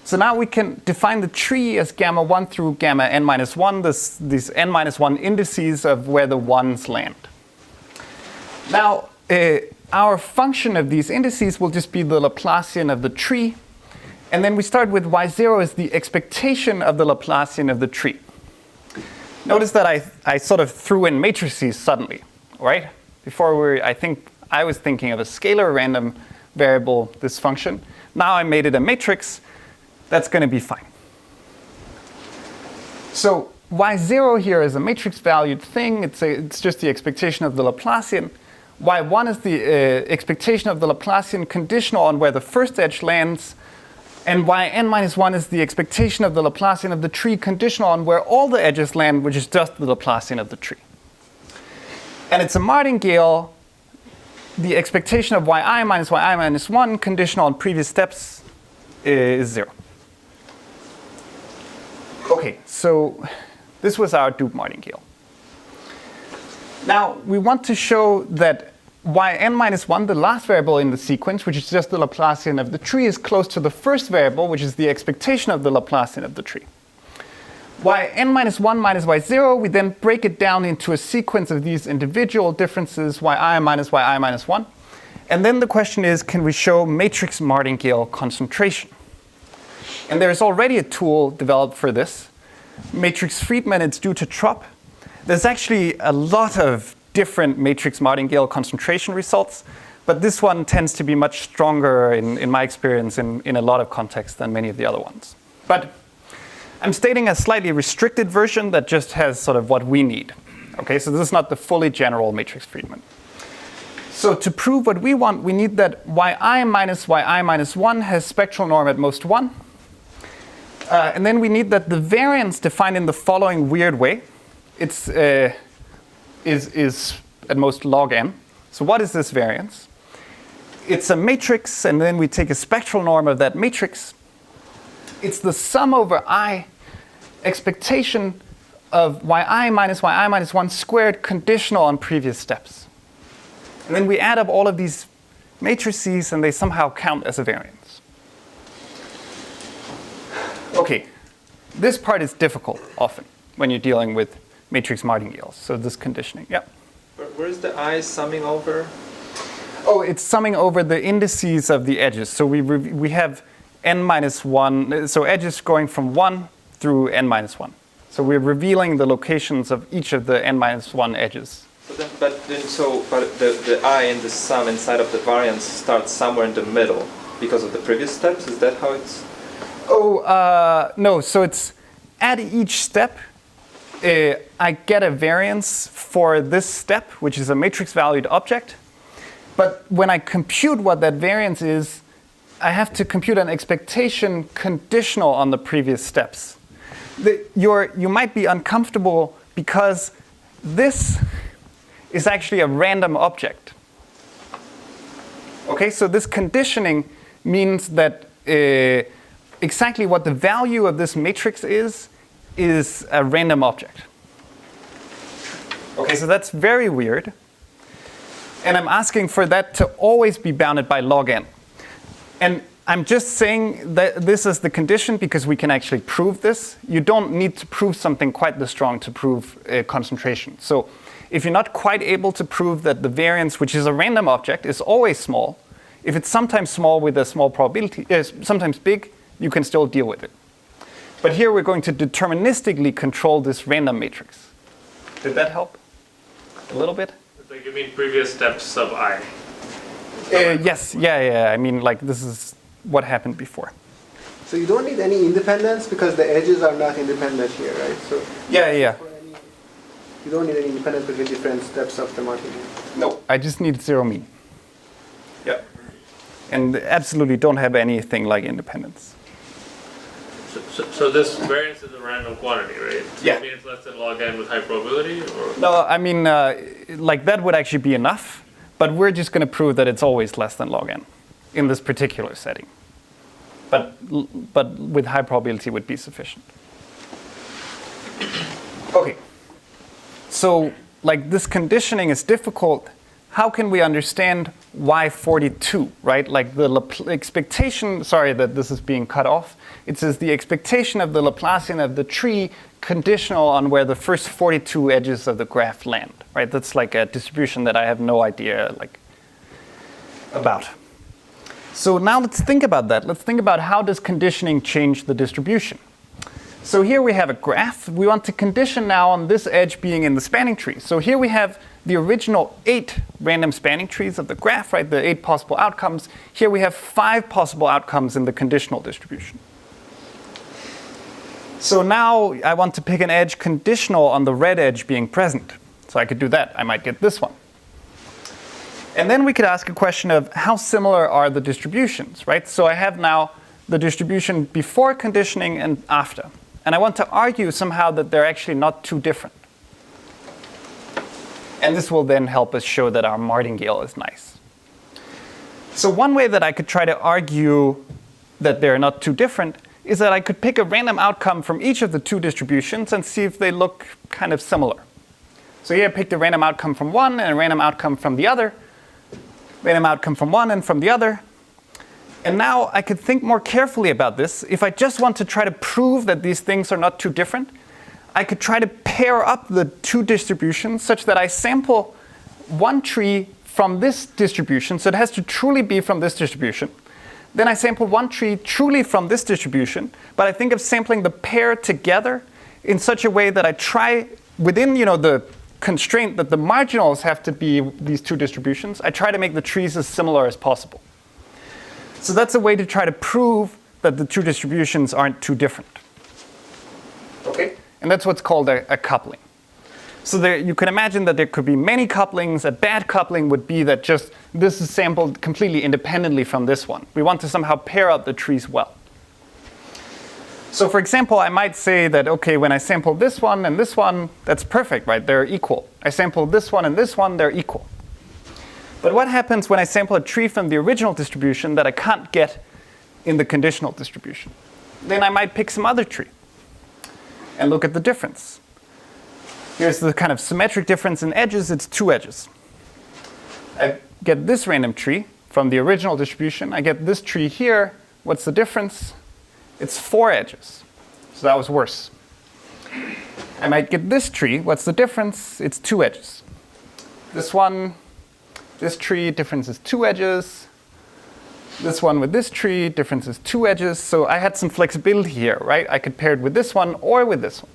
So now we can define the tree as gamma 1 through gamma n minus 1, these n minus 1 indices of where the ones land. Now, our function of these indices will just be the Laplacian of the tree. And then we start with y0 as the expectation of the Laplacian of the tree. Notice that I sort of threw in matrices suddenly, right? Before I was thinking of a scalar random variable, this function. Now I made it a matrix. That's going to be fine. So y0 here is a matrix valued thing. It's just the expectation of the Laplacian. y1 is the expectation of the Laplacian conditional on where the first edge lands. And yn minus 1 is the expectation of the Laplacian of the tree conditional on where all the edges land, which is just the Laplacian of the tree. And it's a martingale. The expectation of yi minus 1 conditional on previous steps is 0. Okay, so this was our Doob martingale. Now we want to show that yn minus 1, the last variable in the sequence, which is just the Laplacian of the tree, is close to the first variable, which is the expectation of the Laplacian of the tree. Yn minus 1 minus y0, we then break it down into a sequence of these individual differences, yi minus 1. And then the question is, can we show matrix martingale concentration? And there's already a tool developed for this. Matrix Friedman, it's due to Trop. There's actually a lot of different matrix martingale concentration results, but this one tends to be much stronger in my experience in a lot of contexts than many of the other ones. But I'm stating a slightly restricted version that just has sort of what we need. Okay, so this is not the fully general matrix Friedman. So to prove what we want, we need that yi minus 1 has spectral norm at most 1. And then we need that the variance defined in the following weird way, it's is at most log n. So what is this variance? It's a matrix, and then we take a spectral norm of that matrix. It's the sum over I expectation of yi minus 1 squared conditional on previous steps. And then we add up all of these matrices, and they somehow count as a variance. Okay, this part is difficult often when you're dealing with matrix martingales. So this conditioning, yeah. Where's the I summing over? Oh, it's summing over the indices of the edges. So we have n minus 1, so edges going from 1 through n minus 1. So we're revealing the locations of each of the n minus 1 edges. But the I in the sum inside of the variance starts somewhere in the middle because of the previous steps? Is that how it's? Oh, no. So it's at each step, I get a variance for this step, which is a matrix valued object. But when I compute what that variance is, I have to compute an expectation conditional on the previous steps. You might be uncomfortable because this is actually a random object. Okay, so this conditioning means that exactly what the value of this matrix is a random object. Okay, so that's very weird. And I'm asking for that to always be bounded by log n. And I'm just saying that this is the condition because we can actually prove this. You don't need to prove something quite this strong to prove concentration. So if you're not quite able to prove that the variance, which is a random object, is always small, if it's sometimes small with a small probability, sometimes big, you can still deal with it. But here we're going to deterministically control this random matrix. Did that help? A little bit? Like you mean previous steps of I? Yes, yeah. I mean, like this is what happened before. So you don't need any independence because the edges are not independent here, right? So Yeah. you don't need any independence between different steps of the martingale. No, I just need zero mean. Yeah. And absolutely don't have anything like independence. So this variance is a random quantity, right? So Yeah. you mean it's less than log n with high probability? Or? No, I mean, like that would actually be enough, but we're just going to prove that it's always less than log n in this particular setting. But with high probability would be sufficient. Okay. So, like this conditioning is difficult. How can we understand y42, right? Like the expectation, sorry that this is being cut off. It says the expectation of the Laplacian of the tree conditional on where the first 42 edges of the graph land, right? That's like a distribution that I have no idea. Like, about. So now let's think about that. Let's think about how does conditioning change the distribution. So here we have a graph. We want to condition now on this edge being in the spanning tree. So here we have the original 8 random spanning trees of the graph, right? The 8 possible outcomes. Here we have 5 possible outcomes in the conditional distribution. So now I want to pick an edge conditional on the red edge being present. So I could do that. I might get this one. And then we could ask a question of how similar are the distributions, right? So I have now the distribution before conditioning and after. And I want to argue somehow that they're actually not too different. And this will then help us show that our martingale is nice. So one way that I could try to argue that they're not too different is that I could pick a random outcome from each of the 2 distributions and see if they look kind of similar. So here I picked a random outcome from one and a random outcome from the other. Random outcome from one and from the other. And now I could think more carefully about this. If I just want to try to prove that these things are not too different, I could try to pair up the 2 distributions such that I sample one tree from this distribution. So it has to truly be from this distribution. Then I sample one tree truly from this distribution. But I think of sampling the pair together in such a way that I try, within the constraint that the marginals have to be these 2 distributions, I try to make the trees as similar as possible. So that's a way to try to prove that the 2 distributions aren't too different. Okay? And that's what's called a coupling. So there, you can imagine that there could be many couplings. A bad coupling would be that just this is sampled completely independently from this one. We want to somehow pair up the trees well. So for example, I might say that, okay, when I sample this one and this one, that's perfect, right? They're equal. I sample this one and this one, they're equal. But what happens when I sample a tree from the original distribution that I can't get in the conditional distribution? Then I might pick some other tree and look at the difference. Here's the kind of symmetric difference in edges. It's 2 edges. I get this random tree from the original distribution. I get this tree here. What's the difference? It's 4 edges. So that was worse. I might get this tree. What's the difference? It's 2 edges. This one, this tree, difference is 2 edges. This one with this tree, difference is 2 edges. So I had some flexibility here, right? I could pair it with this one or with this one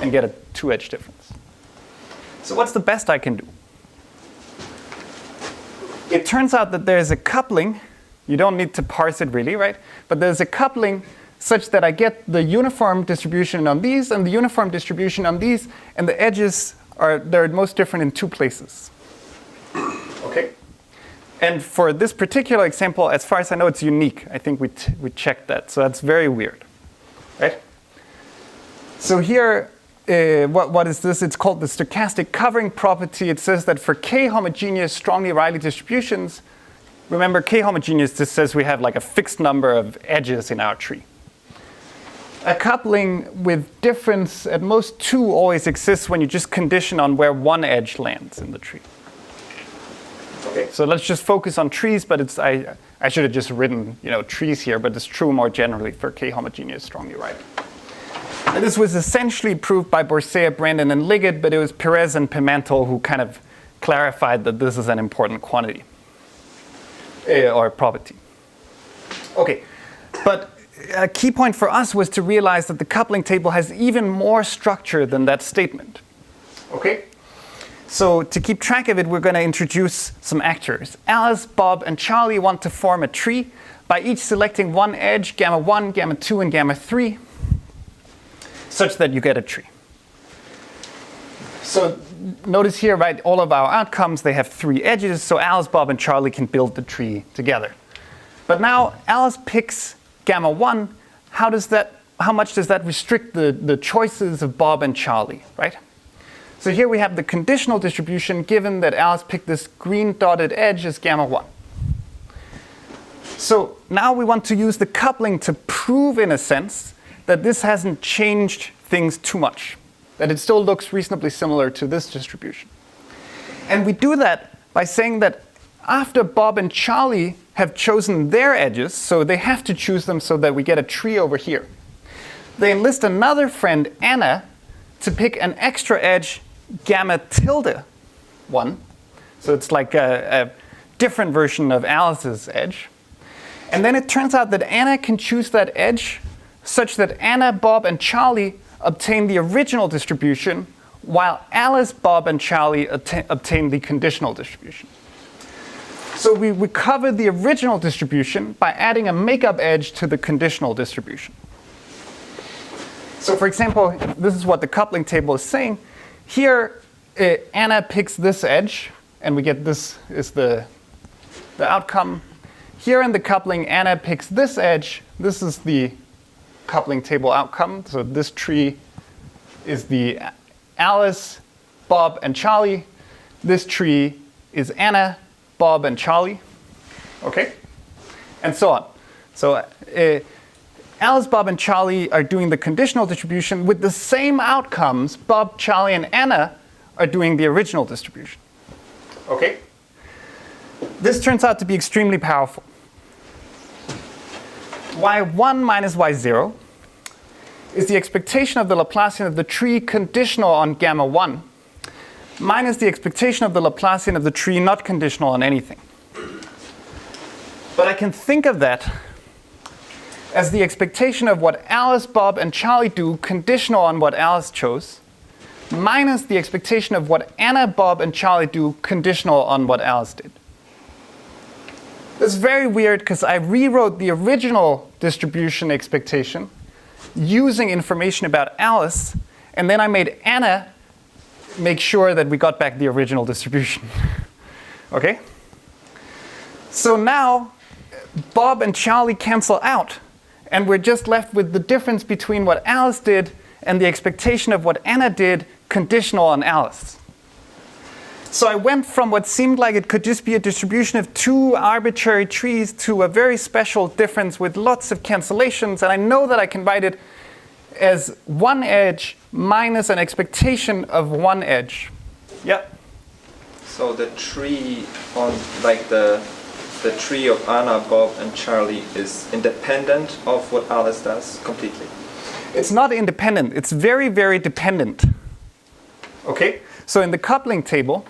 and get a 2-edge difference. So what's the best I can do? It turns out that there's a coupling. You don't need to parse it really, right? But there's a coupling such that I get the uniform distribution on these and the uniform distribution on these, and the edges they're most different in 2 places. Okay? And for this particular example, as far as I know, it's unique. I think we checked that. So that's very weird, right? So here, what is this? It's called the stochastic covering property. It says that for k-homogeneous strongly Rayleigh distributions, remember k-homogeneous, this says we have like a fixed number of edges in our tree. A coupling with difference at most 2 always exists when you just condition on where one edge lands in the tree. Okay, so let's just focus on trees, but I should have just written trees here, but it's true more generally for k-homogeneous strongly Rayleigh. And this was essentially proved by Borsea, Brandon, and Liggett, but it was Perez and Pimentel who kind of clarified that this is an important quantity or property. Okay, but a key point for us was to realize that the coupling table has even more structure than that statement. Okay? So to keep track of it, we're going to introduce some actors. Alice, Bob, and Charlie want to form a tree by each selecting one edge, gamma 1, gamma 2, and gamma 3, such that you get a tree. So notice here, right, all of our outcomes, they have 3 edges, so Alice, Bob, and Charlie can build the tree together. But now Alice picks gamma 1. How much does that restrict the choices of Bob and Charlie, right? So here we have the conditional distribution given that Alice picked this green dotted edge as gamma 1. So now we want to use the coupling to prove, in a sense, that this hasn't changed things too much, that it still looks reasonably similar to this distribution. And we do that by saying that after Bob and Charlie have chosen their edges, so they have to choose them so that we get a tree over here, they enlist another friend, Anna, to pick an extra edge, gamma tilde 1. So it's like a different version of Alice's edge. And then it turns out that Anna can choose that edge such that Anna, Bob, and Charlie obtain the original distribution, while Alice, Bob, and Charlie obtain the conditional distribution. So we recover the original distribution by adding a makeup edge to the conditional distribution. So for example, this is what the coupling table is saying. Here, Anna picks this edge, and we get this is the outcome. Here in the coupling, Anna picks this edge. This is the coupling table outcome. So this tree is the Alice, Bob, and Charlie. This tree is Anna, Bob, and Charlie. Okay? And so on. So Alice, Bob, and Charlie are doing the conditional distribution with the same outcomes. Bob, Charlie, and Anna are doing the original distribution. Okay? This turns out to be extremely powerful. y1 minus y0 is the expectation of the Laplacian of the tree conditional on gamma 1 minus the expectation of the Laplacian of the tree not conditional on anything. But I can think of that as the expectation of what Alice, Bob, and Charlie do conditional on what Alice chose minus the expectation of what Anna, Bob, and Charlie do conditional on what Alice did. It's very weird because I rewrote the original distribution expectation using information about Alice, and then I made Anna make sure that we got back the original distribution. Okay? So now Bob and Charlie cancel out, and we're just left with the difference between what Alice did and the expectation of what Anna did conditional on Alice. So I went from what seemed like it could just be a distribution of two arbitrary trees to a very special difference with lots of cancellations. And I know that I can write it as one edge minus an expectation of one edge. Yeah? So the tree on, like the tree of Anna, Bob, and Charlie is independent of what Alice does completely? It's not independent. It's very, very dependent. Okay? So in the coupling table,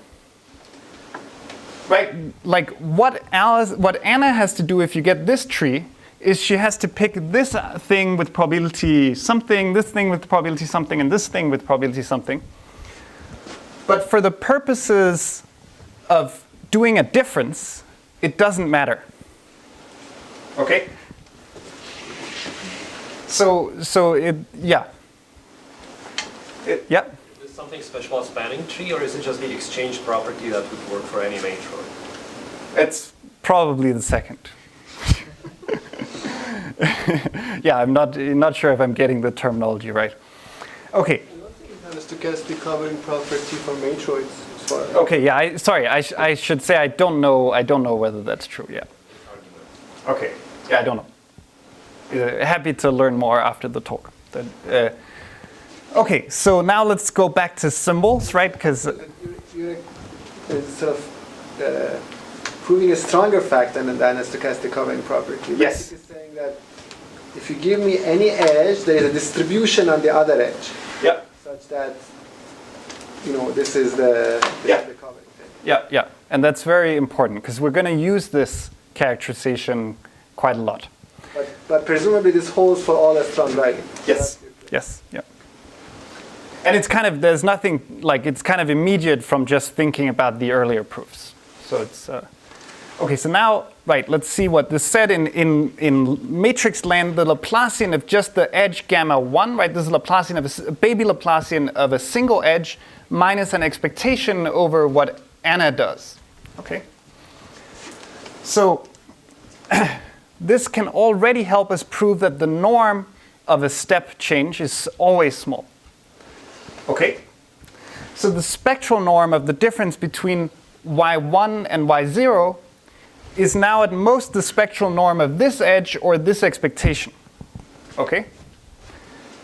right, like what Anna has to do if you get this tree is she has to pick this thing with probability something, this thing with probability something, and this thing with probability something. But for the purposes of doing a difference, it doesn't matter. Okay? So it, yeah. Yeah? Is this something special about spanning tree, or is it just the exchange property that would work for any matrix? It's probably the second. Yeah, I'm not sure if I'm getting the terminology right. Okay. I don't think it has a stochastic covering property for matroids. Okay, yeah. I should say I don't know whether that's true. Yeah. Okay. Yeah, I don't know. Happy to learn more after the talk. Okay, so now let's go back to symbols, right? Because you're sort of proving a stronger fact than a stochastic covering property. Yes. Basically saying that if you give me any edge, there is a distribution on the other edge. Yeah. Such that, this is the covering thing. Yeah, and that's very important because we're going to use this characterization quite a lot. But presumably this holds for all strong writing. Yes. Yes. Yeah. And it's kind of there's nothing like it's kind of immediate from just thinking about the earlier proofs. So it's okay. So now, right? Let's see what this said in matrix land. The Laplacian of just the edge gamma 1, right? This is Laplacian of a baby Laplacian of a single edge minus an expectation over what Anna does. Okay. So. This can already help us prove that the norm of a step change is always small. Okay? So the spectral norm of the difference between y1 and y0 is now at most the spectral norm of this edge or this expectation. Okay?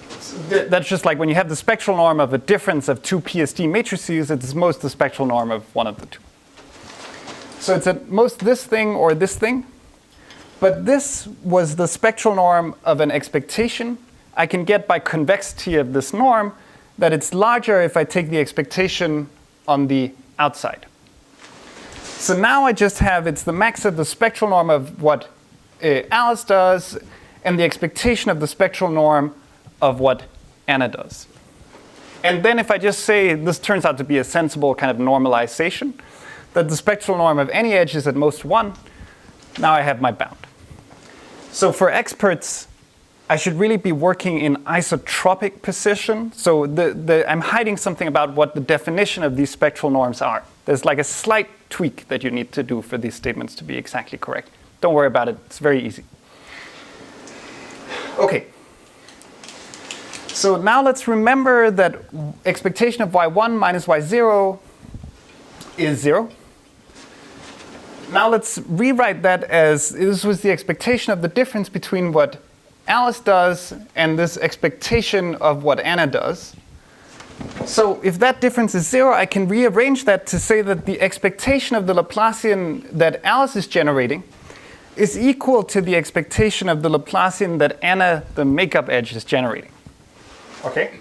So that's just like when you have the spectral norm of a difference of two PSD matrices, it's most the spectral norm of one of the two. So it's at most this thing or this thing. But this was the spectral norm of an expectation. I can get by convexity of this norm that it's larger if I take the expectation on the outside. So now I just have, it's the max of the spectral norm of what Alice does and the expectation of the spectral norm of what Anna does. And then if I just say this turns out to be a sensible kind of normalization, that the spectral norm of any edge is at most 1, now I have my bound. So for experts, I should really be working in isotropic position. So I'm hiding something about what the definition of these spectral norms are. There's like a slight tweak that you need to do for these statements to be exactly correct. Don't worry about it, it's very easy. Okay. So now let's remember that expectation of y1 minus y0 is 0. Now let's rewrite that as this was the expectation of the difference between what Alice does and this expectation of what Anna does. So if that difference is 0, I can rearrange that to say that the expectation of the Laplacian that Alice is generating is equal to the expectation of the Laplacian that Anna, the makeup edge, is generating. Okay?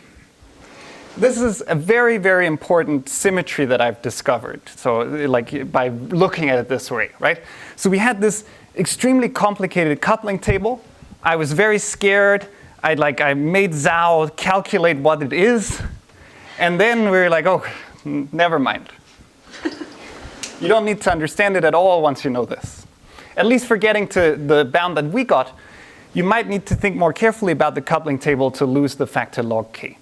This is a very, very important symmetry that I've discovered. So like by looking at it this way, right? So we had this extremely complicated coupling table. I was very scared. I made Zhao calculate what it is. And then we were like, oh, never mind. You don't need to understand it at all once you know this. At least for getting to the bound that we got, you might need to think more carefully about the coupling table to lose the factor log k.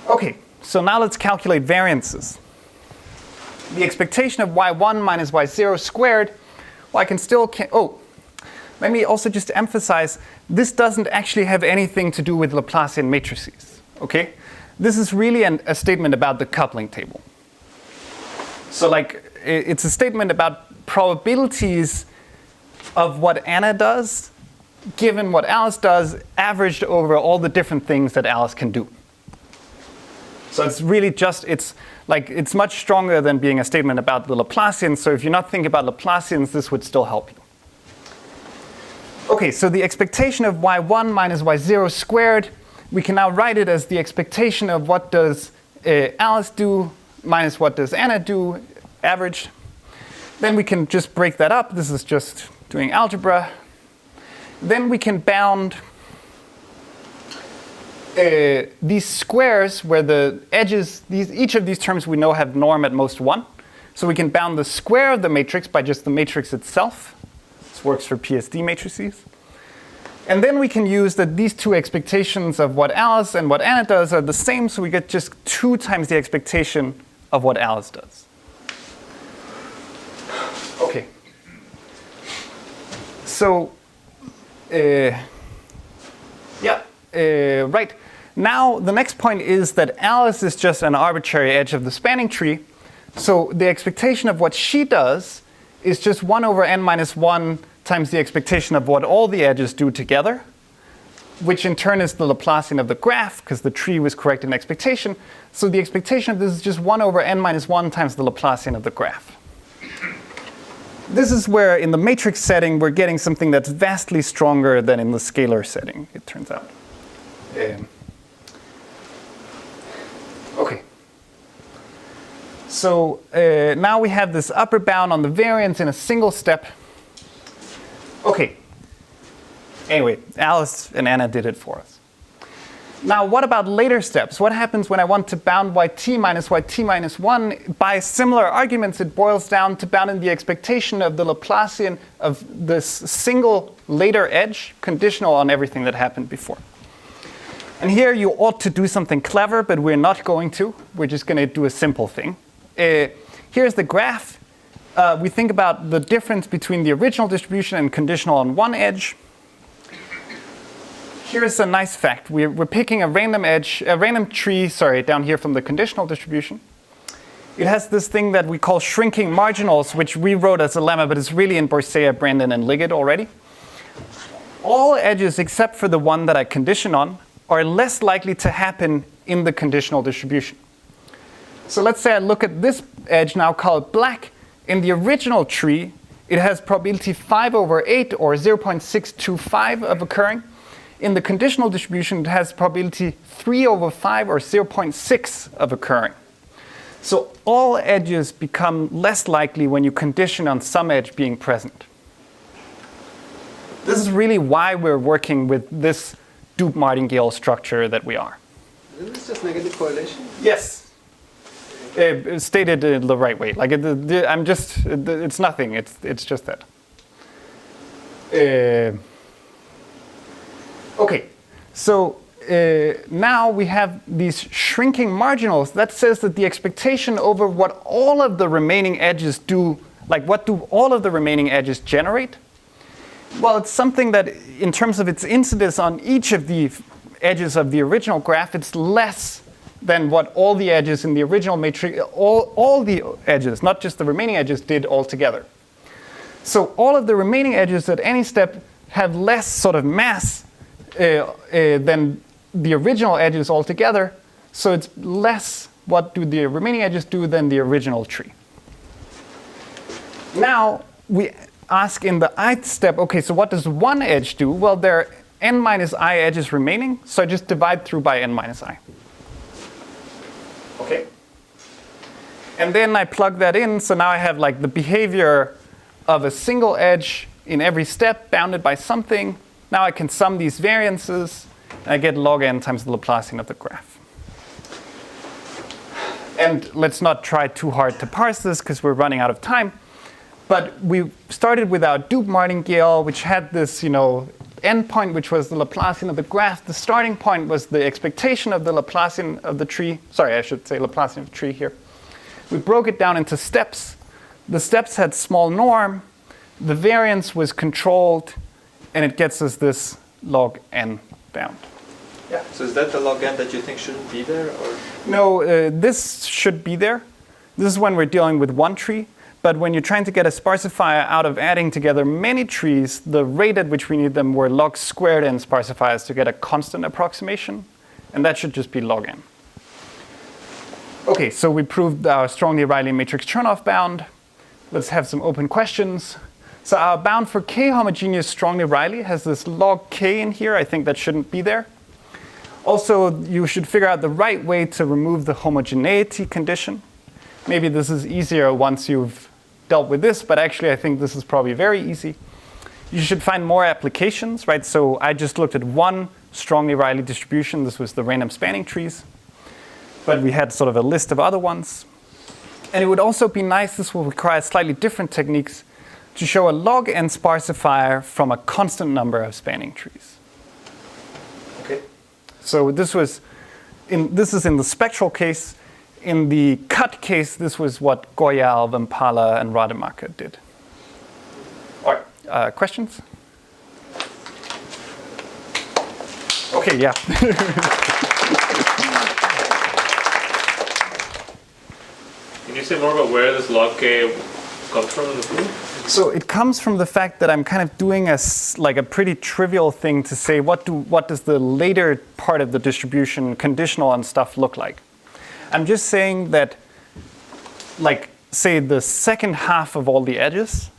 Okay, so now let's calculate variances. The expectation of y1 minus y0 squared, well, I can still, let me also just emphasize, this doesn't actually have anything to do with Laplacian matrices, okay? This is really a statement about the coupling table. So like, it's a statement about probabilities of what Anna does, given what Alice does, averaged over all the different things that Alice can do. So it's really just, it's much stronger than being a statement about the Laplacians. So if you're not thinking about Laplacians, this would still help you. Okay, so the expectation of y1 minus y0 squared, we can now write it as the expectation of what does Alice do minus what does Anna do, averaged. Then we can just break that up. This is just doing algebra. Then we can bound these squares where the edges, each of these terms we know have norm at most 1. So we can bound the square of the matrix by just the matrix itself. This works for PSD matrices. And then we can use that these two expectations of what Alice and what Anna does are the same, so we get just 2 times the expectation of what Alice does. Okay. So, right. Now, the next point is that Alice is just an arbitrary edge of the spanning tree. So the expectation of what she does is just 1 over n minus 1 times the expectation of what all the edges do together, which in turn is the Laplacian of the graph, because the tree was correct in expectation. So the expectation of this is just 1 over n minus 1 times the Laplacian of the graph. This is where, in the matrix setting, we're getting something that's vastly stronger than in the scalar setting, it turns out. Okay. So now we have this upper bound on the variance in a single step. Okay. Anyway, Alice and Anna did it for us. Now, what about later steps? What happens when I want to bound yt minus 1? By similar arguments, it boils down to bounding the expectation of the Laplacian of this single later edge, conditional on everything that happened before. And here you ought to do something clever, but we're not going to. We're just going to do a simple thing. Here's the graph. We think about the difference between the original distribution and conditional on one edge. Here's a nice fact. We're picking a random edge, a random tree, down here from the conditional distribution. It has this thing that we call shrinking marginals, which we wrote as a lemma, but it's really in Borsea, Brandon, and Liggett already. All edges except for the one that I condition on are less likely to happen in the conditional distribution. So let's say I look at this edge now called black. In the original tree, it has probability 5 over 8 or 0.625 of occurring. In the conditional distribution, it has probability 3 over 5 or 0.6 of occurring. So all edges become less likely when you condition on some edge being present. This is really why we're working with this Doob martingale structure that we are. Isn't this just negative correlation? Yes. Stated in the right way. Like it's nothing. It's just that. Okay. So now we have these shrinking marginals. That says that the expectation over what all of the remaining edges do, like what do all of the remaining edges generate? Well, it's something that in terms of its incidence on each of the edges of the original graph, it's less than what all the edges in the original matrix, all the edges, not just the remaining edges, did altogether. So all of the remaining edges at any step have less sort of mass than the original edges altogether. So it's less what do the remaining edges do than the original tree. Now we ask in the ith step, okay, so what does one edge do? Well, there are n minus I edges remaining, so I just divide through by n minus I. Okay. And then I plug that in, so now I have like the behavior of a single edge in every step bounded by something. Now I can sum these variances, and I get log n times the Laplacian of the graph. And let's not try too hard to parse this because we're running out of time. But we started with our Doob martingale, which had this, endpoint, which was the Laplacian of the graph. The starting point was the expectation of the Laplacian of the tree. Sorry, I should say Laplacian of the tree here. We broke it down into steps. The steps had small norm. The variance was controlled, and it gets us this log n bound. Yeah. So is that the log n that you think shouldn't be there, or? No, this should be there. This is when we're dealing with one tree. But when you're trying to get a Sparsifier out of adding together many trees, the rate at which we need them were log squared n Sparsifiers to get a constant approximation. And that should just be log n. Okay, so we proved our strongly Rayleigh matrix Chernoff bound. Let's have some open questions. So our bound for k homogeneous strongly Rayleigh has this log k in here. I think that shouldn't be there. Also, you should figure out the right way to remove the homogeneity condition. Maybe this is easier once you've dealt with this, but actually I think this is probably very easy. You should find more applications, right? So I just looked at one strongly Rayleigh distribution. This was the random spanning trees. But we had sort of a list of other ones. And it would also be nice, this will require slightly different techniques, to show a log n Sparsifier from a constant number of spanning trees. Okay. So this is in the spectral case. In the cut case, this was what Goyal, Vampala, and Rademacher did. All right, questions? Okay, yeah. Can you say more about where this log k comes from in the proof? So it comes from the fact that I'm kind of doing a pretty trivial thing to say what does the later part of the distribution conditional on stuff look like. I'm just saying that, say the second half of all the edges,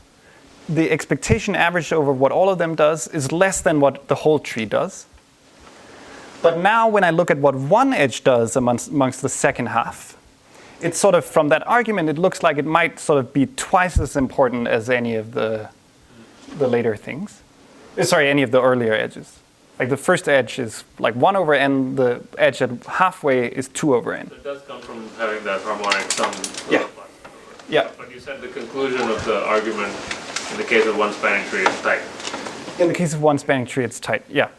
the expectation averaged over what all of them does is less than what the whole tree does. But now when I look at what one edge does amongst the second half, it's sort of, from that argument, it looks like it might sort of be twice as important as any of the later things. Sorry, any of the earlier edges. Like the first edge is like 1 over n, the edge at halfway is 2 over n. So it does come from having that harmonic sum. Yeah. Yeah. But you said the conclusion of the argument in the case of one spanning tree is tight. In the case of one spanning tree, it's tight, yeah.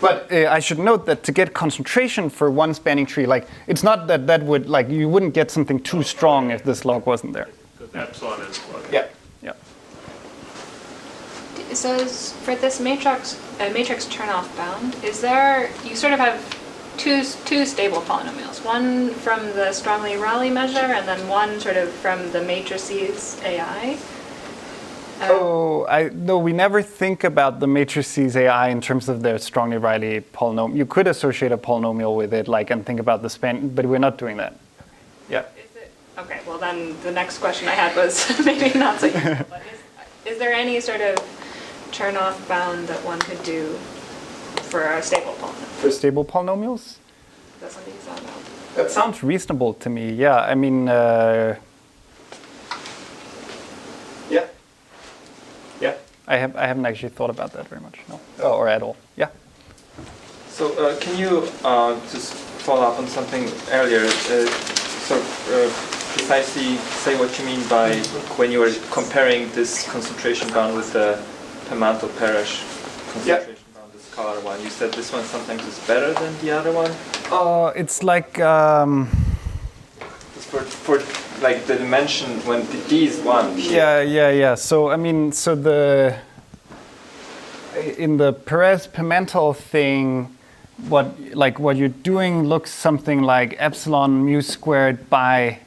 But I should note that to get concentration for one spanning tree, it's not that would, you wouldn't get something too strong if this log wasn't there. Because the epsilon is log. Yeah, yeah. So for this matrix Chernoff bound, is there, you sort of have two stable polynomials, one from the strongly Rayleigh measure and then one sort of from the matrices AI? No, we never think about the matrices AI in terms of their strongly Rayleigh polynomial. You could associate a polynomial with it, and think about the span, but we're not doing that. Yeah. Okay, well then the next question I had was maybe not so useful, but is there any sort of Chernoff bound that one could do for a stable polynomial? For stable polynomials? That's something you thought about. That sounds reasonable to me. Yeah, I mean, yeah. I haven't actually thought about that very much, no, or at all. Yeah. So can you just follow up on something earlier? Precisely say what you mean by when you were comparing this concentration bound with the Per-Mantel-Peresh concentration bound, the scalar one. You said this one sometimes is better than the other one. It's like for like the dimension when d is 1. Yeah. So I mean, so in the Per-Mantel thing, what you're doing looks something like epsilon mu squared by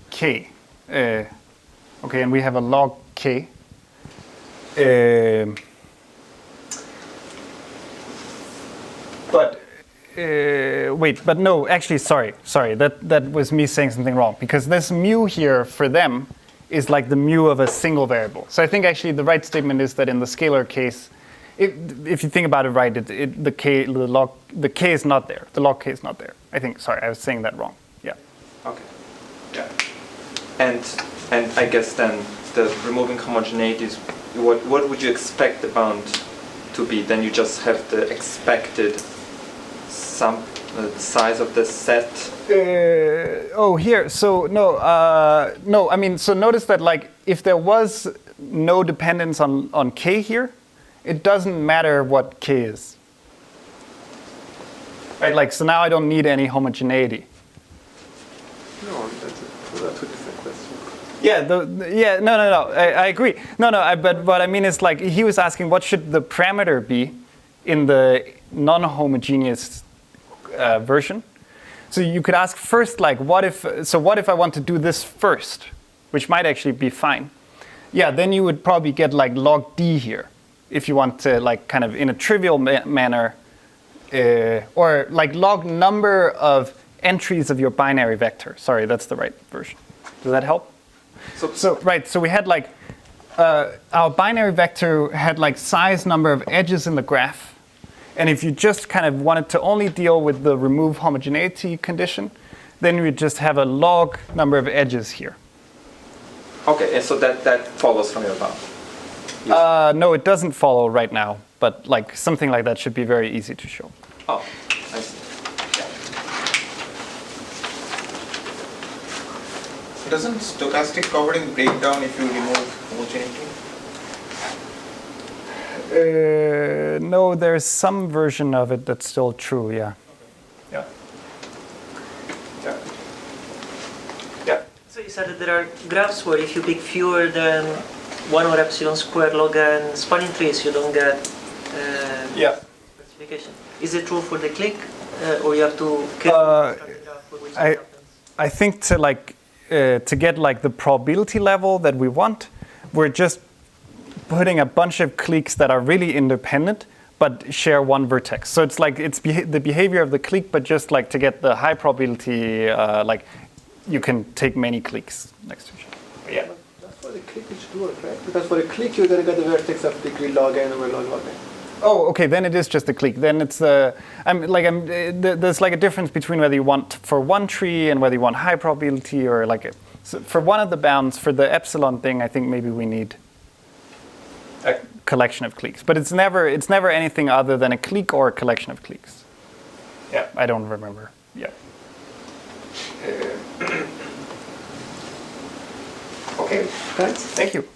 k. Okay, and we have a log k. But no, actually, sorry, that was me saying something wrong, because this mu here for them is like the mu of a single variable. So I think actually the right statement is that in the scalar case, if you think about it right, the k is not there. The log k is not there. I think. Sorry, I was saying that wrong. Yeah. Okay. Yeah. And I guess then the removing homogeneities, what would you expect the bound to be? Then you just have the expected size of the set. Here. So no. I mean, so notice that like if there was no dependence on k here, it doesn't matter what k is. Right. Like so now I don't need any homogeneity. No, that's a different question. Yeah, no. I agree. But what I mean is like he was asking what should the parameter be in the non-homogeneous version. So you could ask first like what if I want to do this first, which might actually be fine. Yeah, then you would probably get like log d here if you want to like kind of in a trivial manner or like log number of entries of your binary vector. Sorry, that's the right version. Does that help? So we had like our binary vector had like size number of edges in the graph, and if you just kind of wanted to only deal with the remove homogeneity condition, then you would just have a log number of edges here. Okay, and so that follows from your bound. No, it doesn't follow right now, but like something like that should be very easy to show. Oh, I see. Doesn't stochastic covering break down if you remove homogeneity? No, there's some version of it that's still true, yeah. Yeah. So you said that there are graphs where if you pick fewer than 1 over epsilon squared log n spanning trees, you don't get specification. Is it true for the click, or you have to? I think to get like the probability level that we want, we're just putting a bunch of cliques that are really independent but share one vertex. So it's like the behavior of the clique, but just like to get the high probability, like you can take many cliques next to each other. Yeah. That's for the clique it should work, right? Because for the clique you're going to get the vertex of degree log n over log n. Oh, okay. Then it is just a clique. Then it's there's like a difference between whether you want for one tree and whether you want high probability or like so for one of the bounds for the epsilon thing. I think maybe we need a collection of cliques, but it's never anything other than a clique or a collection of cliques. Yeah, I don't remember. Yeah. Okay, thanks. Thank you.